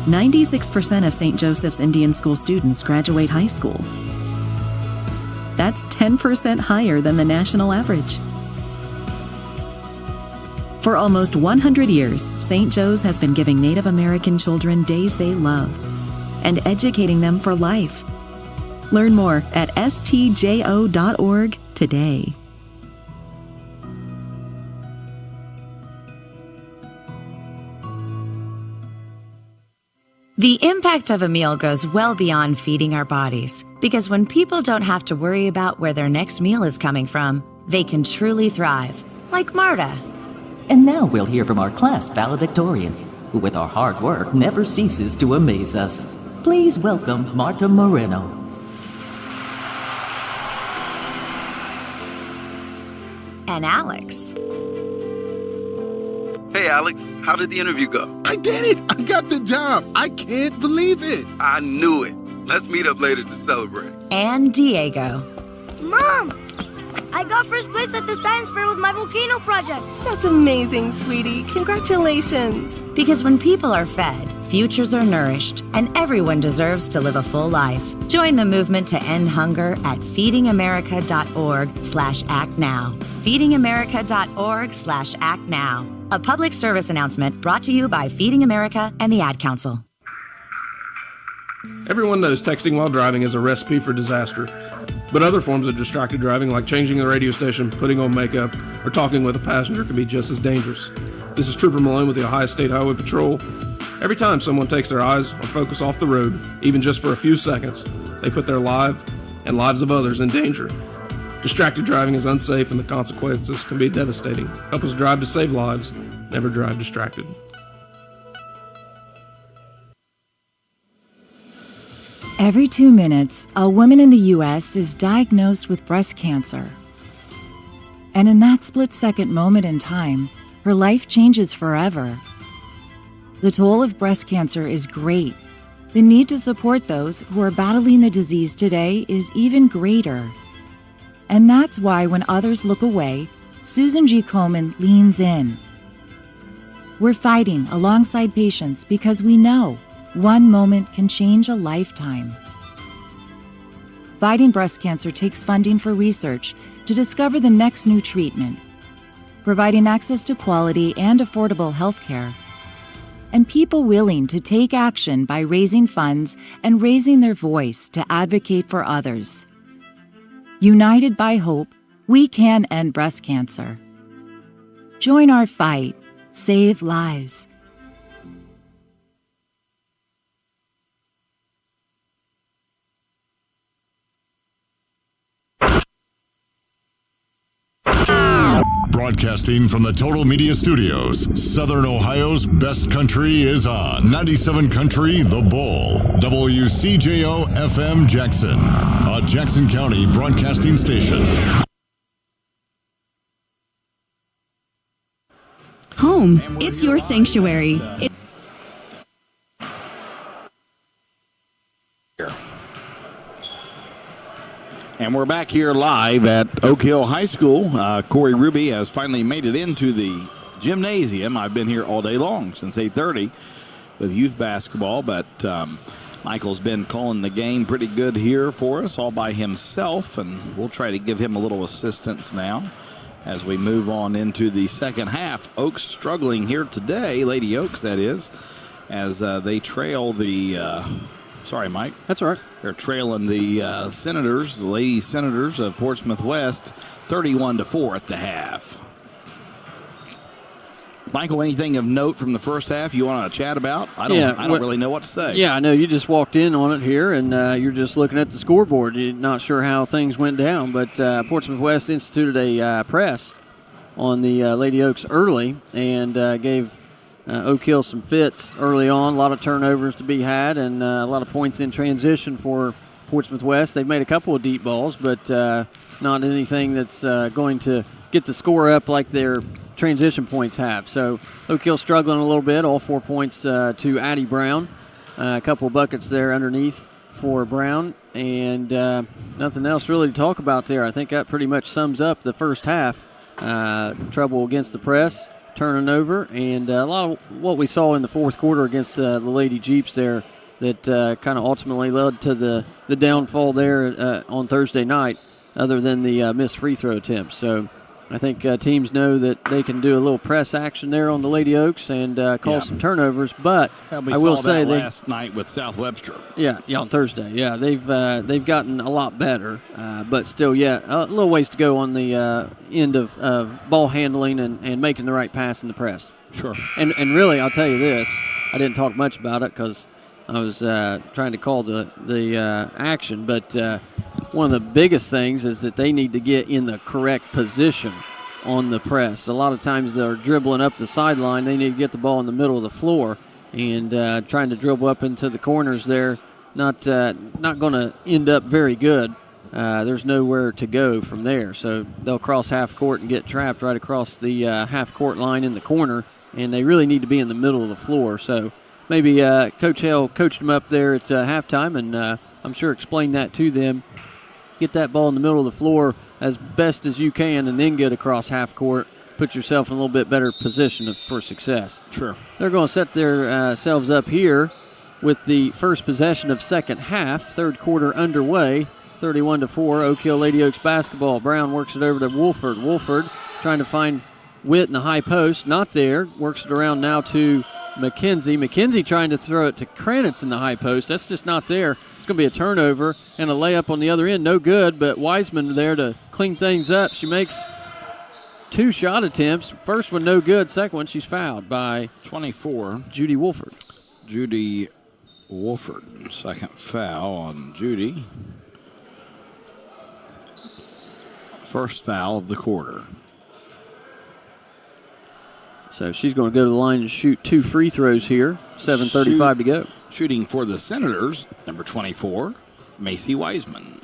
96% of St. Joseph's Indian School students graduate high school. That's 10% higher than the national average. For almost 100 years, St. Joe's has been giving Native American children days they love and educating them for life. Learn more at stjo.org today. The impact of a meal goes well beyond feeding our bodies, because when people don't have to worry about where their next meal is coming from, they can truly thrive, like Marta. And now we'll hear from our class valedictorian, who with our hard work never ceases to amaze us. Please welcome Marta Moreno. And Alex. Hey, Alex, how did the interview go? I did it! I got the job! I can't believe it! I knew it. Let's meet up later to celebrate. And Diego. Mom! I got first place at the science fair with my volcano project. That's amazing, sweetie. Congratulations. Because when people are fed, futures are nourished, and everyone deserves to live a full life. Join the movement to end hunger at feedingamerica.org/actnow. feedingamerica.org/actnow. A public service announcement brought to you by Feeding America and the Ad Council. Everyone knows texting while driving is a recipe for disaster. But other forms of distracted driving, like changing the radio station, putting on makeup, or talking with a passenger, can be just as dangerous. This is Trooper Malone with the Ohio State Highway Patrol. Every time someone takes their eyes or focus off the road, even just for a few seconds, they put their life and lives of others in danger. Distracted driving is unsafe and the consequences can be devastating. Help us drive to save lives. Never drive distracted. Every 2 minutes, a woman in the U.S. is diagnosed with breast cancer. And in that split-second moment in time, her life changes forever. The toll of breast cancer is great. The need to support those who are battling the disease today is even greater. And that's why when others look away, Susan G. Komen leans in. We're fighting alongside patients because we know one moment can change a lifetime. Fighting breast cancer takes funding for research to discover the next new treatment. providing access to quality and affordable health care. And people willing to take action by raising funds and raising their voice to advocate for others. United by hope, we can end breast cancer. Join our fight. Save lives. Broadcasting from the Total Media Studios, Southern Ohio's best country is on 97 Country The Bull, WCJO FM Jackson, a Jackson County broadcasting station. Home, it's your sanctuary. And we're back here live at Oak Hill High School. Corey Ruby has finally made it into the gymnasium. I've been here all day long since 8:30 with youth basketball, but Michael's been calling the game pretty good here for us all by himself, and we'll try to give him a little assistance now as we move on into the second half. Oaks struggling here today, Lady Oaks that is, as they trail the sorry, Mike. That's all right. They're trailing the Senators, the Lady Senators of Portsmouth West, 31-4 at the half. Michael, anything of note from the first half you want to chat about? I don't really know what to say. Yeah, I know you just walked in on it here, and you're just looking at the scoreboard. You're not sure how things went down, but Portsmouth West instituted a press on the Lady Oaks early and gave Oak Hill some fits early on. A lot of turnovers to be had and a lot of points in transition for Portsmouth West. They've made a couple of deep balls, but not anything that's going to get the score up like their transition points have. So Oak Hill struggling a little bit. All 4 points to Addie Brown. A couple of buckets there underneath for Brown. And nothing else really to talk about there. I think that pretty much sums up the first half. Trouble against the press. Turning over, and a lot of what we saw in the fourth quarter against the Lady Jeeps there that kind of ultimately led to the downfall there on Thursday night, other than the missed free throw attempts. So I think teams know that they can do a little press action there on the Lady Oaks and cause some turnovers. But I will say last night with South Webster. Yeah, on Thursday. Yeah, they've gotten a lot better, but still, a little ways to go on the end of ball handling and making the right pass in the press. Sure. And really, I'll tell you this: I didn't talk much about it because I was trying to call the action, but. One of the biggest things is that they need to get in the correct position on the press. A lot of times they're dribbling up the sideline. They need to get the ball in the middle of the floor and trying to dribble up into the corners there. Not going to end up very good. There's nowhere to go from there. So they'll cross half court and get trapped right across the half court line in the corner, and they really need to be in the middle of the floor. So maybe Coach Hale coached them up there at halftime, and I'm sure explained that to them. Get that ball in the middle of the floor as best as you can and then get across half court. Put yourself in a little bit better position for success. Sure. They're going to set themselves up here with the first possession of second half. Third quarter underway. 31-4, Oak Hill Lady Oaks basketball. Brown works it over to Wolford. Wolford trying to find Witt in the high post. Not there. Works it around now to McKenzie. McKenzie trying to throw it to Kranitz in the high post. That's just not there. It's going to be a turnover and a layup on the other end. No good, but Wiseman there to clean things up. She makes 2 shot attempts. First one no good. Second one she's fouled by 24. Judy Wolford. Judy Wolford. Second foul on Judy. First foul of the quarter. So she's going to go to the line and shoot 2 free throws here. 7:35 to go. Shooting for the Senators, number 24, Macy Wiseman.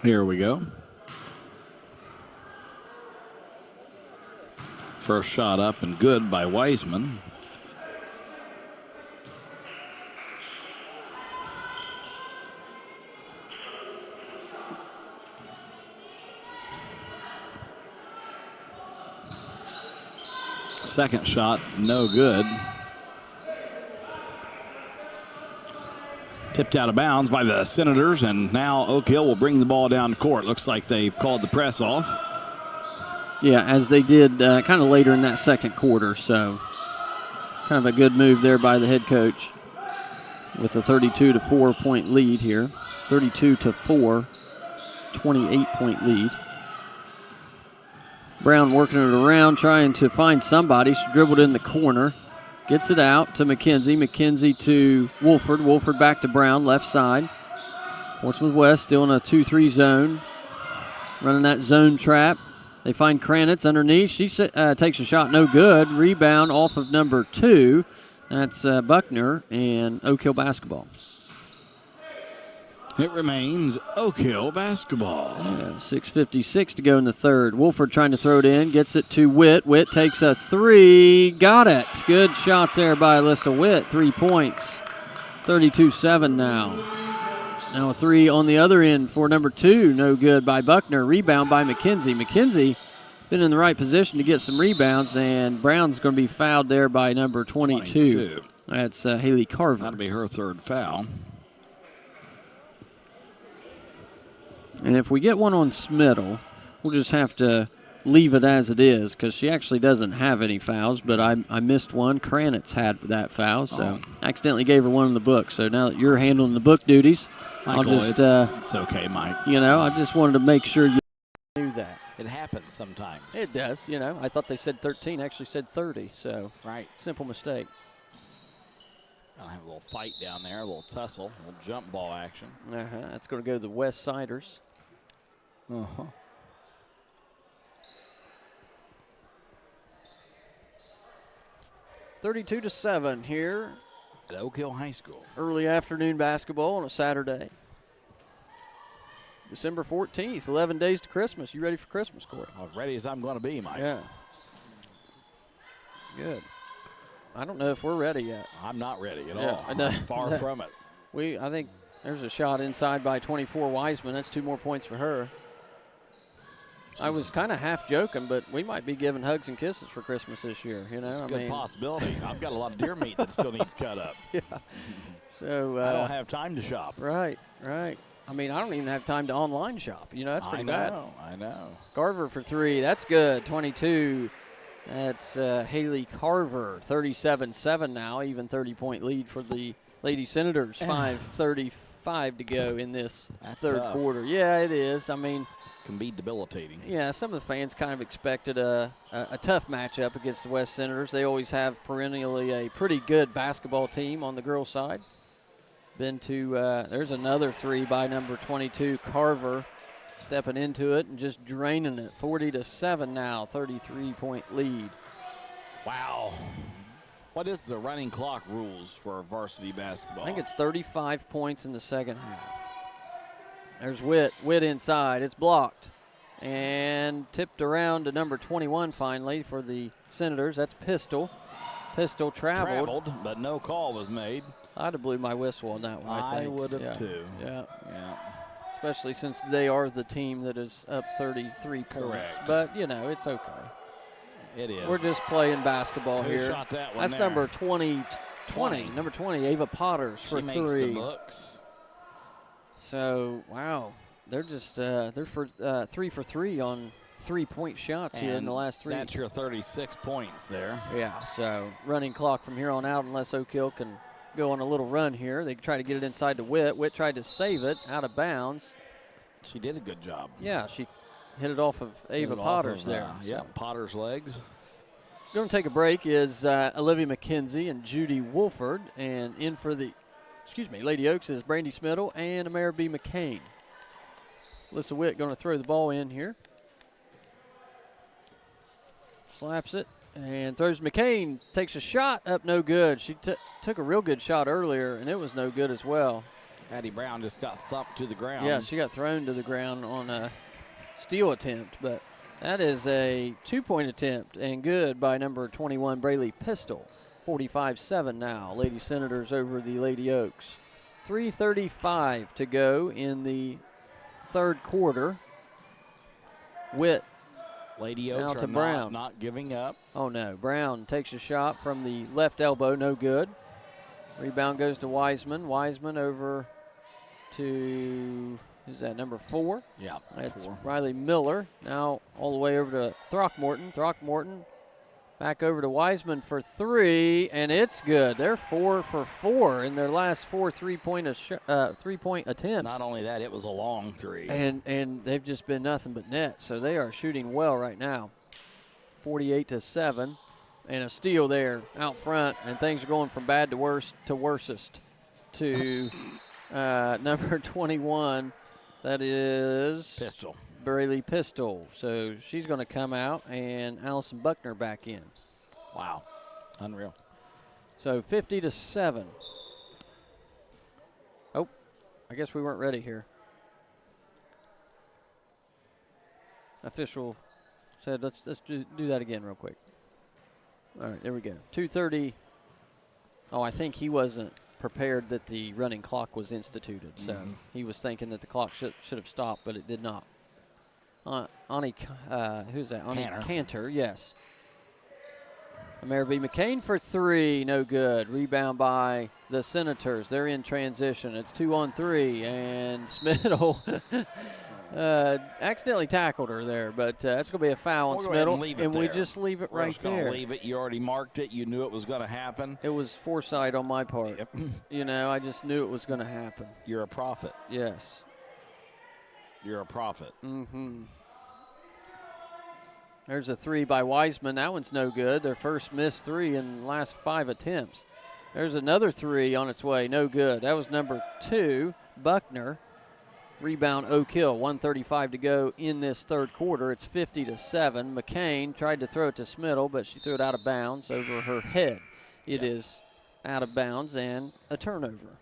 Here we go. First shot up and good by Wiseman. Second shot, no good. Tipped out of bounds by the Senators, and now Oak Hill will bring the ball down court. Looks like they've called the press off. Yeah, as they did kind of later in that second quarter, so kind of a good move there by the head coach with a 32-4 point lead here. 32-4, 28-point lead. Brown working it around, trying to find somebody. She dribbled in the corner. Gets it out to McKenzie. McKenzie to Wolford. Wolford back to Brown, left side. Portsmouth West still in a 2-3 zone. Running that zone trap. They find Kranitz underneath. She takes a shot, no good. Rebound off of number 2. That's Buckner and Oak Hill basketball. It remains Oak Hill basketball. 6:56 to go in the third. Wolford trying to throw it in. Gets it to Witt. Witt takes a 3. Got it. Good shot there by Alyssa Witt. 3 points. 32-7 now. Now a 3 on the other end for number 2. No good by Buckner. Rebound by McKenzie. McKenzie been in the right position to get some rebounds, and Brown's going to be fouled there by number 22. That's Haley Carver. That'll be her third foul. And if we get one on Smittle, we'll just have to leave it as it is because she actually doesn't have any fouls, but I missed one. Kranitz had that foul, so accidentally gave her one in the book. So now that you're handling the book duties, Michael, I'll just... it's okay, Mike. I just wanted to make sure you knew that. It happens sometimes. It does, I thought they said 13, actually said 30, so right. Simple mistake. I'll have a little fight down there, a little tussle, a little jump ball action. That's going to go to the West Siders. 32-7 here at Oak Hill High School. Early afternoon basketball on a Saturday. December 14th, 11 days to Christmas. You ready for Christmas, Corey? As ready as I'm going to be, Mike. Yeah. Good. I don't know if we're ready yet. I'm not ready at all. I'm far from it. I think there's a shot inside by 24 Wiseman. That's 2 more points for her. I was kind of half joking, but we might be giving hugs and kisses for Christmas this year. It's a good possibility. I've got a lot of deer meat that still needs cut up. Yeah. So I don't have time to shop. Right. I don't even have time to online shop. That's pretty bad. I know. Carver for 3. That's good. 22. That's Haley Carver. 37-7 now. Even 30-point lead for the Lady Senators. 5:35 to go in this third quarter. Yeah, it is. Can be debilitating. Yeah, some of the fans kind of expected a tough matchup against the West Senators. They always have perennially a pretty good basketball team on the girls' side. There's another 3 by number 22, Carver, stepping into it and just draining it. 40-7 now, 33-point lead. Wow. What is the running clock rules for varsity basketball? I think it's 35 points in the second half. There's Witt inside. It's blocked. And tipped around to number 21 finally for the Senators. That's Pistol. Pistol traveled. But no call was made. I'd have blew my whistle on that one, I think. I would have too. Yeah. Especially since they are the team that is up 33 points. Correct. But, it's okay. It is. We're just playing basketball here. Shot that one That's there? number 20. Number 20, Ava Potters for 3. She makes the books. So, wow, they're just they're for 3 for 3 on 3-point shots here in the last 3. That's your 36 points there. Yeah, so running clock from here on out unless Oak Hill can go on a little run here. They try to get it inside to Witt. Witt tried to save it out of bounds. She did a good job. Yeah, she hit it off of Ava Potters there. Potter's legs. Going to take a break is Olivia McKenzie and Judy Wolford, and in for the Lady Oaks is Brandy Smittle and Amara B. McCain. Alyssa Witt going to throw the ball in here. Slaps it and throws. McCain takes a shot up, no good. She took a real good shot earlier, and it was no good as well. Addie Brown just got thumped to the ground. Yeah, she got thrown to the ground on a steal attempt, but that is a 2-point attempt and good by number 21, Braylee Pistol. 45-7 now. Lady Senators over the Lady Oaks. 3:35 to go in the third quarter. Witt. Lady Oaks now to are Brown. Not giving up. Oh, no. Brown takes a shot from the left elbow. No good. Rebound goes to Wiseman. Wiseman over to, who's that, number 4? Yeah, That's 4. Riley Miller. Now all the way over to Throckmorton. Throckmorton back over to Wiseman for 3, and it's good. They're 4 for 4 in their last 4 three-point attempts. Not only that, it was a long 3. And they've just been nothing but net, so they are shooting well right now. 48-7, and a steal there out front, and things are going from bad to worse to worsest to number 21. That is Pistol. Braylee Pistol. So she's going to come out, and Allison Buckner back in. Wow, unreal. So 50-7. Oh, I guess we weren't ready here. Official said let's do that again real quick. All right, there we go. 2:30. Oh, I think he wasn't prepared that the running clock was instituted, so he was thinking that the clock should have stopped, but it did not. Ani, who's that? Ani Cantor, yes. Amara B. McCain for 3, no good. Rebound by the Senators. They're in transition. It's 2-on-3, and Smittle accidentally tackled her there, but that's going to be a foul on Smittle, and we just leave it right there. Leave it. You already marked it. You knew it was going to happen. It was foresight on my part. Yep. You know, I just knew it was going to happen. You're a prophet. Yes. You're a prophet. Mm-hmm. There's a 3 by Wiseman. That one's no good. Their first missed 3 in the last 5 attempts. There's another 3 on its way. No good. That was number 2, Buckner. Rebound Oak Hill. 1:35 to go in this third quarter. It's 50-7. McCain tried to throw it to Smittle, but she threw it out of bounds over her head. It is out of bounds and a turnover.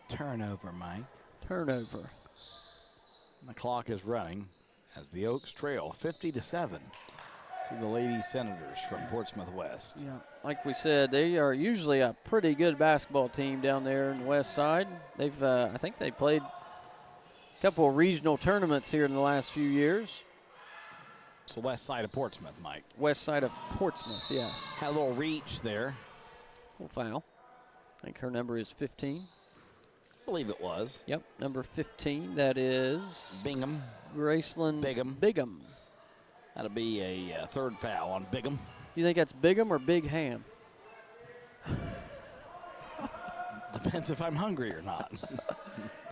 Turnover, Mike. Turnover. The clock is running as the Oaks trail 50-7 to the Lady Senators from Portsmouth West. Yeah, like we said, they are usually a pretty good basketball team down there in the West Side. They've, I think they played a couple of regional tournaments here in the last few years. It's the west side of Portsmouth, Mike. West side of Portsmouth, yes. Had a little reach there. Little foul. I think her number is 15. I believe it was. Yep, number 15. That is Bingham. Graceland Bigham. That'll be a third foul on Bigham. You think that's Bigham or Big Ham? Depends if I'm hungry or not.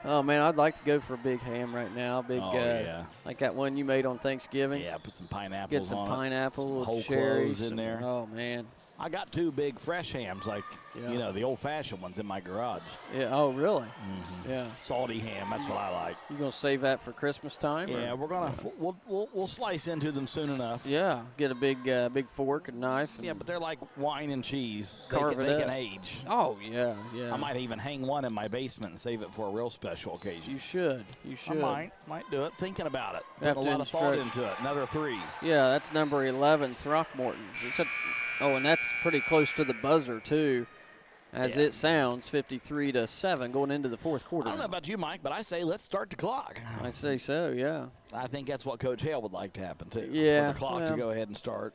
Oh, man, I'd like to go for a Big Ham right now. Big, yeah. Like that one you made on Thanksgiving. Yeah, put some pineapples Get some on pineapple, it. Some whole cherries cloves in there. Oh, man. I got 2 big fresh hams, like, you know, the old-fashioned ones in my garage. Yeah. Oh, really? Mm-hmm. Yeah. Salty ham, that's what I like. You gonna save that for Christmas time? Yeah, or? we're gonna we'll slice into them soon enough. Yeah, get a big fork and knife. And yeah, but they're like wine and cheese. Carve they can age. Oh yeah, yeah. I might even hang one in my basement and save it for a real special occasion. You should. You should. I might do it. Thinking about it. Have Put a lot of thought into it. Another 3. Yeah, that's number 11, Throckmorton. And that's pretty close to the buzzer too. As it sounds, 53-7 going into the fourth quarter. I don't know about you, Mike, but I say let's start the clock. I say so, yeah. I think that's what Coach Hale would like to happen, too. Yeah. For the clock to go ahead and start.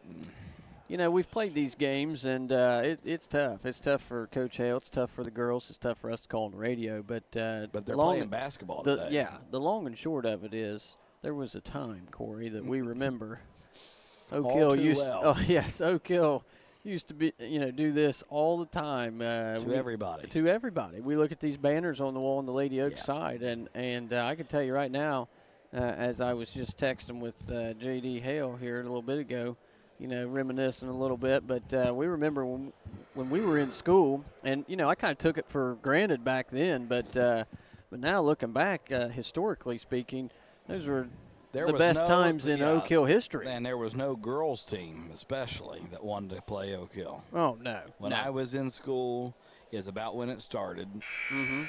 You know, we've played these games, and it's tough. It's tough for Coach Hale. It's tough for the girls. It's tough for us to call on the radio. But they're playing basketball today. Yeah, the long and short of it is there was a time, Corey, that we remember. Oak Hill Oak Hill used to be, do this all the time. To everybody. To everybody. We look at these banners on the wall on the Lady Oak side, and I can tell you right now, as I was just texting with J.D. Hale here a little bit ago, reminiscing a little bit, but we remember when we were in school, and, I kind of took it for granted back then, but now looking back, historically speaking, those were the best times in Oak Hill history. And there was no girls team, especially, that wanted to play Oak Hill. Oh, no. When I was in school is about when it started. Mm-hmm.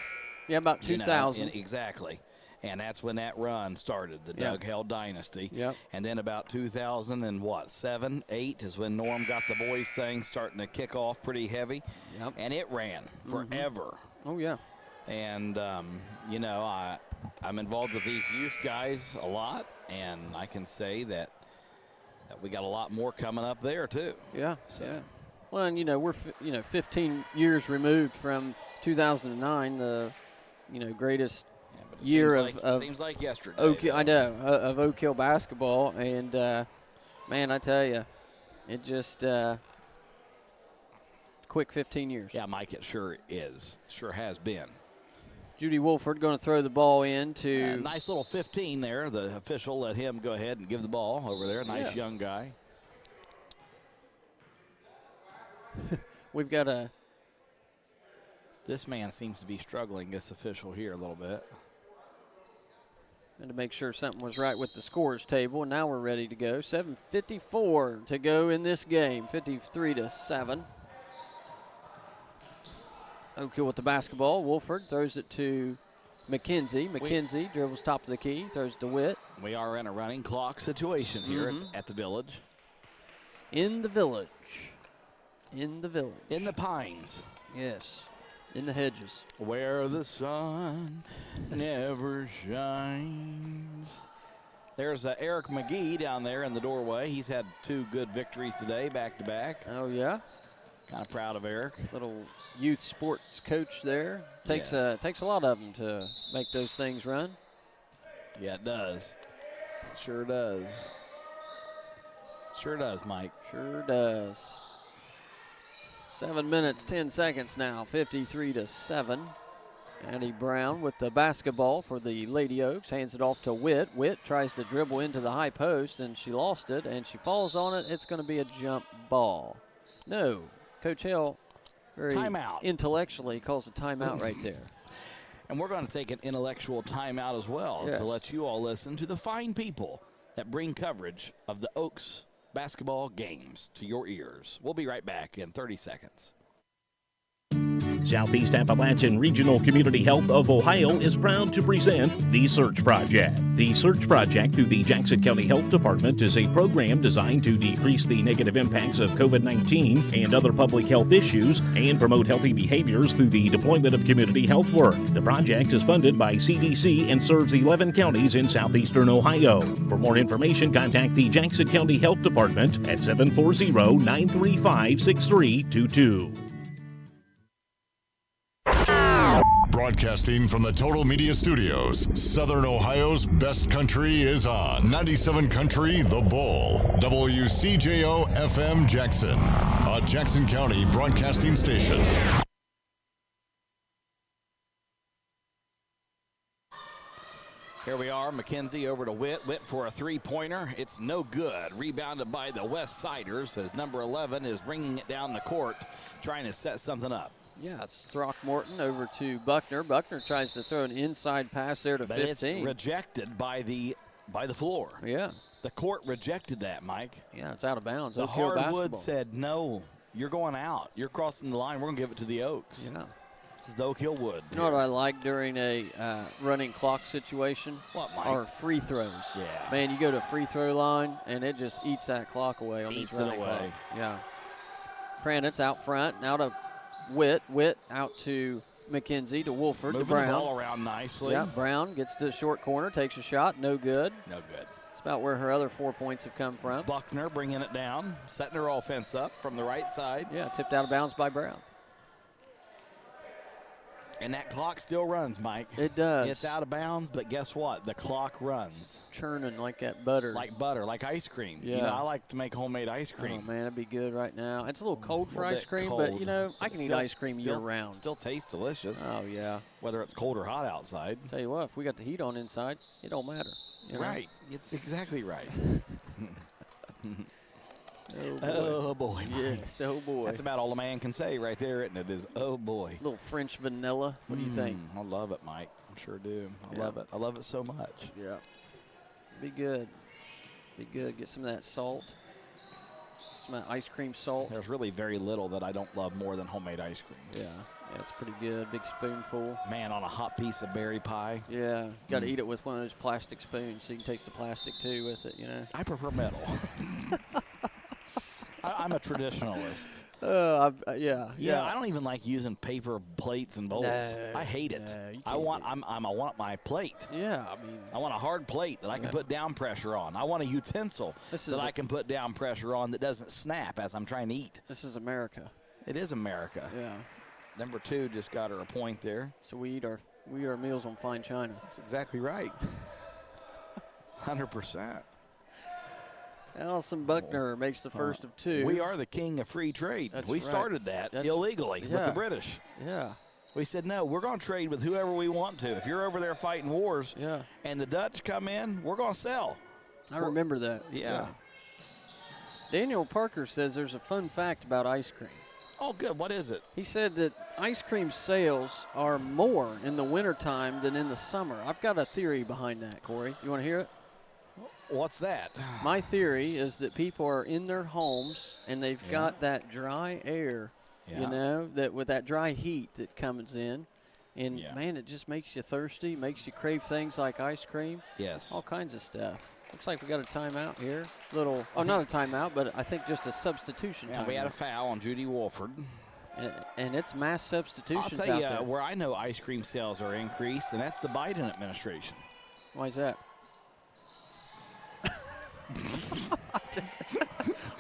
Yeah, about 2000. Exactly. And that's when that run started, the Doug Hale dynasty. Yep. And then about 2007, 8 is when Norm got the boys thing starting to kick off pretty heavy. Yep. And it ran forever. Oh, yeah. And, I'm involved with these youth guys a lot, and I can say that we got a lot more coming up there, too. Yeah, so. yeah. Well, and, we're 15 years removed from 2009, the greatest year seems like yesterday. Oak Hill, I know, of Oak Hill basketball, and man, I tell you, it just quick 15 years. Yeah, Mike, it sure is. Sure has been. Judy Wolford going to throw the ball into. Nice little 15 there. The official let him go ahead and give the ball over there. Nice young guy. We've got a. This man seems to be struggling, this official here a little bit. And to make sure something was right with the scores table, and now we're ready to go. 7:54 to go in this game, 53-7. Oak Hill with the basketball. Wolford throws it to McKenzie. McKenzie dribbles top of the key, throws to Witt. We are in a running clock situation here at the Village. In the Village. In the Village. In the Pines. Yes. In the hedges. Where the sun never shines. There's Eric McGee down there in the doorway. He's had 2 good victories today, back-to-back. Oh, yeah? Kind of proud of Eric. Little youth sports coach there. Takes a lot of them to make those things run. Yeah, it does. Sure does. Sure does, Mike. Sure does. 7 minutes, 10 seconds now, 53-7. Annie Brown with the basketball for the Lady Oaks, hands it off to Witt. Witt tries to dribble into the high post, and she lost it, and she falls on it. It's going to be a jump ball. No. Coach Hale very timeout. Intellectually calls a timeout right there. And we're going to take an intellectual timeout as well to let you all listen to the fine people that bring coverage of the Oaks basketball games to your ears. We'll be right back in 30 seconds. Southeast Appalachian Regional Community Health of Ohio is proud to present The Search Project. The Search Project through the Jackson County Health Department is a program designed to decrease the negative impacts of COVID-19 and other public health issues and promote healthy behaviors through the deployment of community health work. The project is funded by CDC and serves 11 counties in southeastern Ohio. For more information, contact the Jackson County Health Department at 740-935-6322. Broadcasting from the Total Media Studios, Southern Ohio's best country is on 97 Country The Bull, WCJO FM Jackson, a Jackson County broadcasting station. Here we are, McKenzie over to Witt. Witt for a three-pointer. It's no good. Rebounded by the West Siders as number 11 is bringing it down the court, trying to set something up. Yeah, it's Throckmorton over to Buckner. Buckner tries to throw an inside pass there to 15. It's rejected by the floor. Yeah. The court rejected that, Mike. Yeah, it's out of bounds. The Hardwood said, no, you're going out. You're crossing the line. We're going to give it to the Oaks. Yeah. This is the Oak Hill Wood. You know what I like during a running clock situation? What, Mike? Are free throws. Yeah. Man, you go to free throw line, and it just eats that clock away on these running clocks. Yeah. Kranitz out front. Now to Witt. Witt out to McKenzie, to Wolford, moving to Brown. The ball around nicely. Yeah, Brown gets to the short corner, takes a shot. No good. No good. It's about where her other 4 points have come from. Buckner bringing it down, setting her offense up from the right side. Yeah, tipped out of bounds by Brown. And that clock still runs, Mike. It does. It's out of bounds, but guess what? The clock runs. Churning like that butter. Like butter, like ice cream. Yeah. You know, I like to make homemade ice cream. Oh, man, it'd be good right now. It's a little cold for ice cream, but, you know, I can eat ice cream year-round. Still tastes delicious. Oh, yeah. Whether it's cold or hot outside. Tell you what, if we got the heat on inside, it don't matter. You know? Right. It's exactly right. Oh, boy. Yes, oh, boy. That's about all a man can say right there, isn't it? Is, oh, boy. Little French vanilla. What do you think? I love it, Mike. I sure do. I love it. I love it so much. Yeah. Be good. Be good. Get some of that salt. Some of that ice cream salt. There's really very little that I don't love more than homemade ice cream. Yeah. Yeah, it's pretty good. Big spoonful. Man, on a hot piece of berry pie. Yeah. Got to eat it with one of those plastic spoons so you can taste the plastic, too, with it, you know. I prefer metal. I'm a traditionalist. Yeah. I don't even like using paper plates and bowls. I hate it. I want my plate. Yeah, I mean, I want a hard plate that I can put down pressure on. I want a utensil that I can put down pressure on that doesn't snap as I'm trying to eat. This is America. It is America. Yeah. Number 2 just got her a point there. So we eat our meals on fine china. That's exactly right. 100%. Allison Buckner makes the first of 2. We are the king of free trade. We started that illegally with the British. Yeah. We said, no, we're going to trade with whoever we want to. If you're over there fighting wars and the Dutch come in, we're going to sell. I remember that. Yeah. Daniel Parker says there's a fun fact about ice cream. Oh, good. What is it? He said that ice cream sales are more in the wintertime than in the summer. I've got a theory behind that, Corey. You want to hear it? What's that? My theory is that people are in their homes and they've got that dry air, you know, that with that dry heat that comes in. And, man, it just makes you thirsty, makes you crave things like ice cream. Yes. All kinds of stuff. Looks like we got a timeout here. Not a timeout, but I think just a substitution timeout. We had a foul on Judy Wolford. And it's mass substitutions I'll tell you, out there. where I know ice cream sales are increased, and that's the Biden administration. Why is that?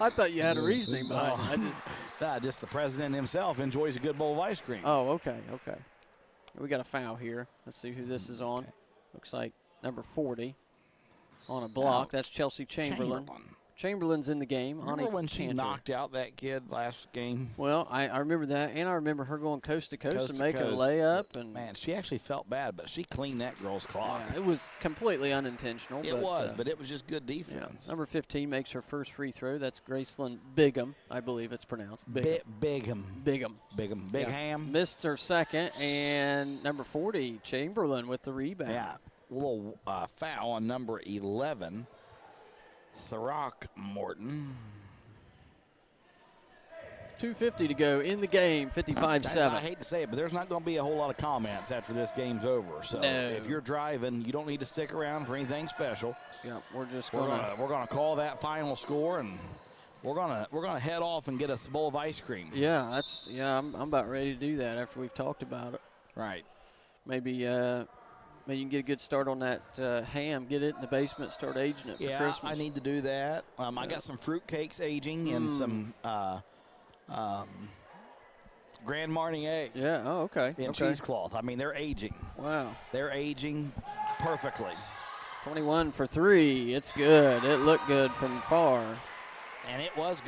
I thought you had a reasoning behind it. Just the president himself enjoys a good bowl of ice cream. Oh, okay. We got a foul here. Let's see who this is on. Looks like number 40 on a block. That's Chelsea Chamberlain. Chamberlain's in the game. Remember when she knocked out that kid last game? Well, I remember that, and I remember her going coast to coast and making a layup. And man, she actually felt bad, but she cleaned that girl's clock. Yeah, it was completely unintentional. But it was just good defense. Number 15 makes her first free throw. That's Graceland Bigham, I believe it's pronounced. Bigham. Big Ham. Missed her second, and number 40, Chamberlain with the rebound. Yeah, a little foul on number 11. Throckmorton. 2:50 to go in the game, 55-7. I hate to say it, but there's not going to be a whole lot of comments after this game's over. So if you're driving, you don't need to stick around for anything special. Yeah, we're gonna call that final score, and we're gonna head off and get us a bowl of ice cream. Yeah, I'm about ready to do that after we've talked about it. Right. Maybe you can get a good start on that ham. Get it in the basement, start aging it for Christmas. I need to do that. I got some fruit cakes aging and some Grand Marnier. Yeah, okay. In cheesecloth. I mean, they're aging. Wow. They're aging perfectly. 21 for 3. It's good. It looked good from far. And it was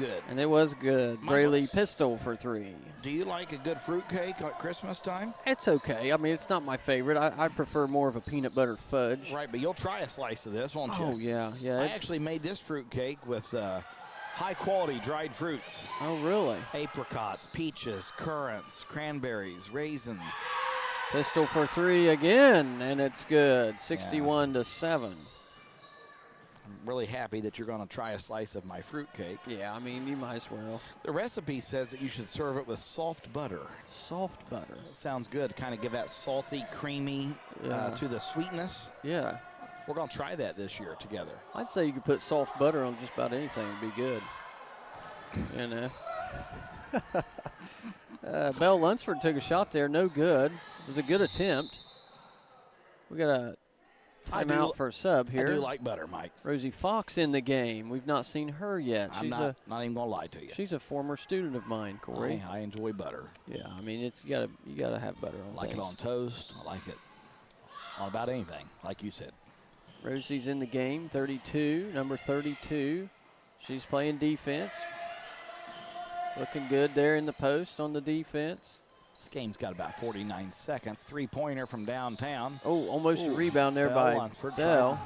good. Braley Pistol for 3. Do you like a good fruit cake at Christmas time? It's okay. I mean, it's not my favorite. I prefer more of a peanut butter fudge. Right, but you'll try a slice of this, won't you? Oh, yeah. I actually made this fruit cake with high-quality dried fruits. Oh, really? Apricots, peaches, currants, cranberries, raisins. Pistol for 3 again, and it's good. 61-7. I'm really happy that you're going to try a slice of my fruit cake. Yeah, I mean, you might as well. The recipe says that you should serve it with soft butter. Soft butter. That sounds good. Kind of give that salty, creamy to the sweetness. Yeah. We're going to try that this year together. I'd say you could put soft butter on just about anything. It'd be good. You know. Belle Lunsford took a shot there. No good. It was a good attempt. We got a timeout for a sub here. I do like butter, Mike. Rosie Fox in the game. We've not seen her yet. I'm not even going to lie to you. She's a former student of mine, Corey. I enjoy butter. Yeah, I mean, you gotta have butter on I like things. it on toast. I like it on about anything, like you said. Rosie's in the game, 32, number 32. She's playing defense. Looking good there in the post on the defense. This game's got about 49 seconds. Three-pointer from downtown. Oh, almost a rebound there by Bell.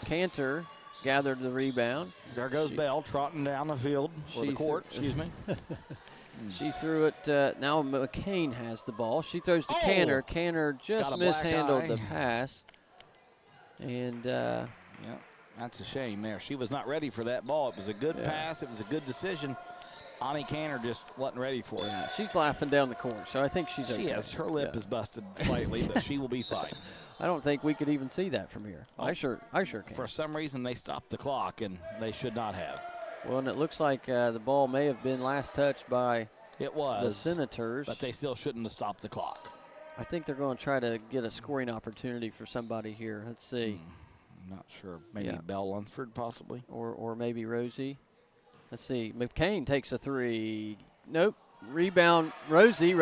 Cantor gathered the rebound. There goes Bell trotting down the field, or the court, excuse me. She threw it. Now McCain has the ball. She throws to Cantor. Cantor just mishandled the pass. And, that's a shame there. She was not ready for that ball. It was a good pass. It was a good decision. Ani Cantor just wasn't ready for it. Yeah, she's laughing down the court, so I think she's okay. She has. Her lip is busted slightly, but she will be fine. I don't think we could even see that from here. I sure can. For some reason, they stopped the clock, and they should not have. Well, and it looks like the ball may have been last touched by It was. the Senators. But they still shouldn't have stopped the clock. I think they're going to try to get a scoring opportunity for somebody here. Let's see. I'm not sure. Maybe Belle Lunsford, possibly. Or maybe Rosie. Let's see. McCain takes a three. Nope. Rebound. Rosie. She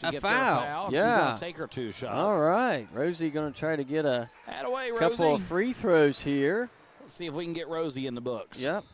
a gets foul. her foul. Yeah. She's going to take her 2 shots. All right. Rosie going to try to get a couple of free throws here. Let's see if we can get Rosie in the books. Yep.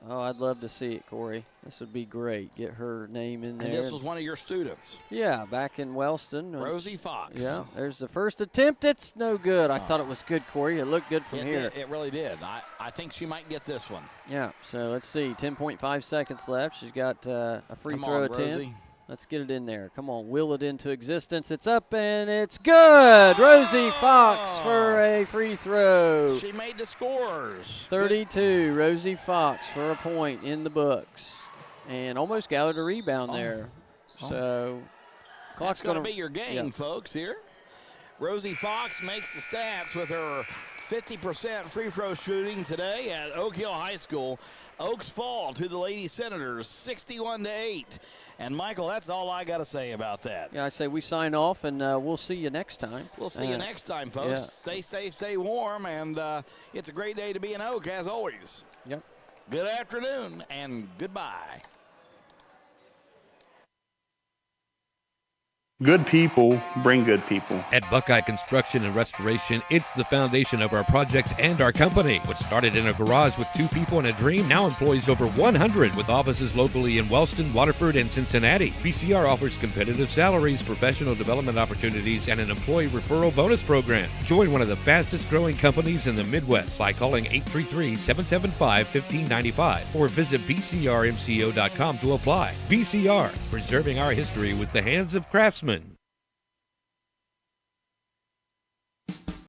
Oh, I'd love to see it, Corey. This would be great. Get her name in there. And this was one of your students. Yeah, back in Wellston. Rosie Fox. Yeah, there's the first attempt. It's no good. I thought it was good, Corey. It looked good from here. It really did. I think she might get this one. Yeah, so let's see. 10.5 seconds left. She's got a free throw attempt. Rosie. Let's get it in there. Come on, will it into existence. It's up and it's good. Rosie Fox for a free throw. She made the scores. 32, Rosie Fox for a point in the books. And almost gathered a rebound there. So clock's going to be your game, folks, here. Rosie Fox makes the stats with her 50% free throw shooting today at Oak Hill High School. Oaks fall to the Lady Senators 61-8. And, Michael, that's all I got to say about that. Yeah, I say we sign off, and we'll see you next time. We'll see you next time, folks. Yeah. Stay safe, stay warm, and it's a great day to be in Oak, as always. Yep. Good afternoon, and goodbye. Good people bring good people. At Buckeye Construction and Restoration, it's the foundation of our projects and our company. What started in a garage with 2 people and a dream now employs over 100 with offices locally in Wellston, Waterford, and Cincinnati. BCR offers competitive salaries, professional development opportunities, and an employee referral bonus program. Join one of the fastest growing companies in the Midwest by calling 833-775-1595 or visit bcrmco.com to apply. BCR, preserving our history with the hands of craftsmen.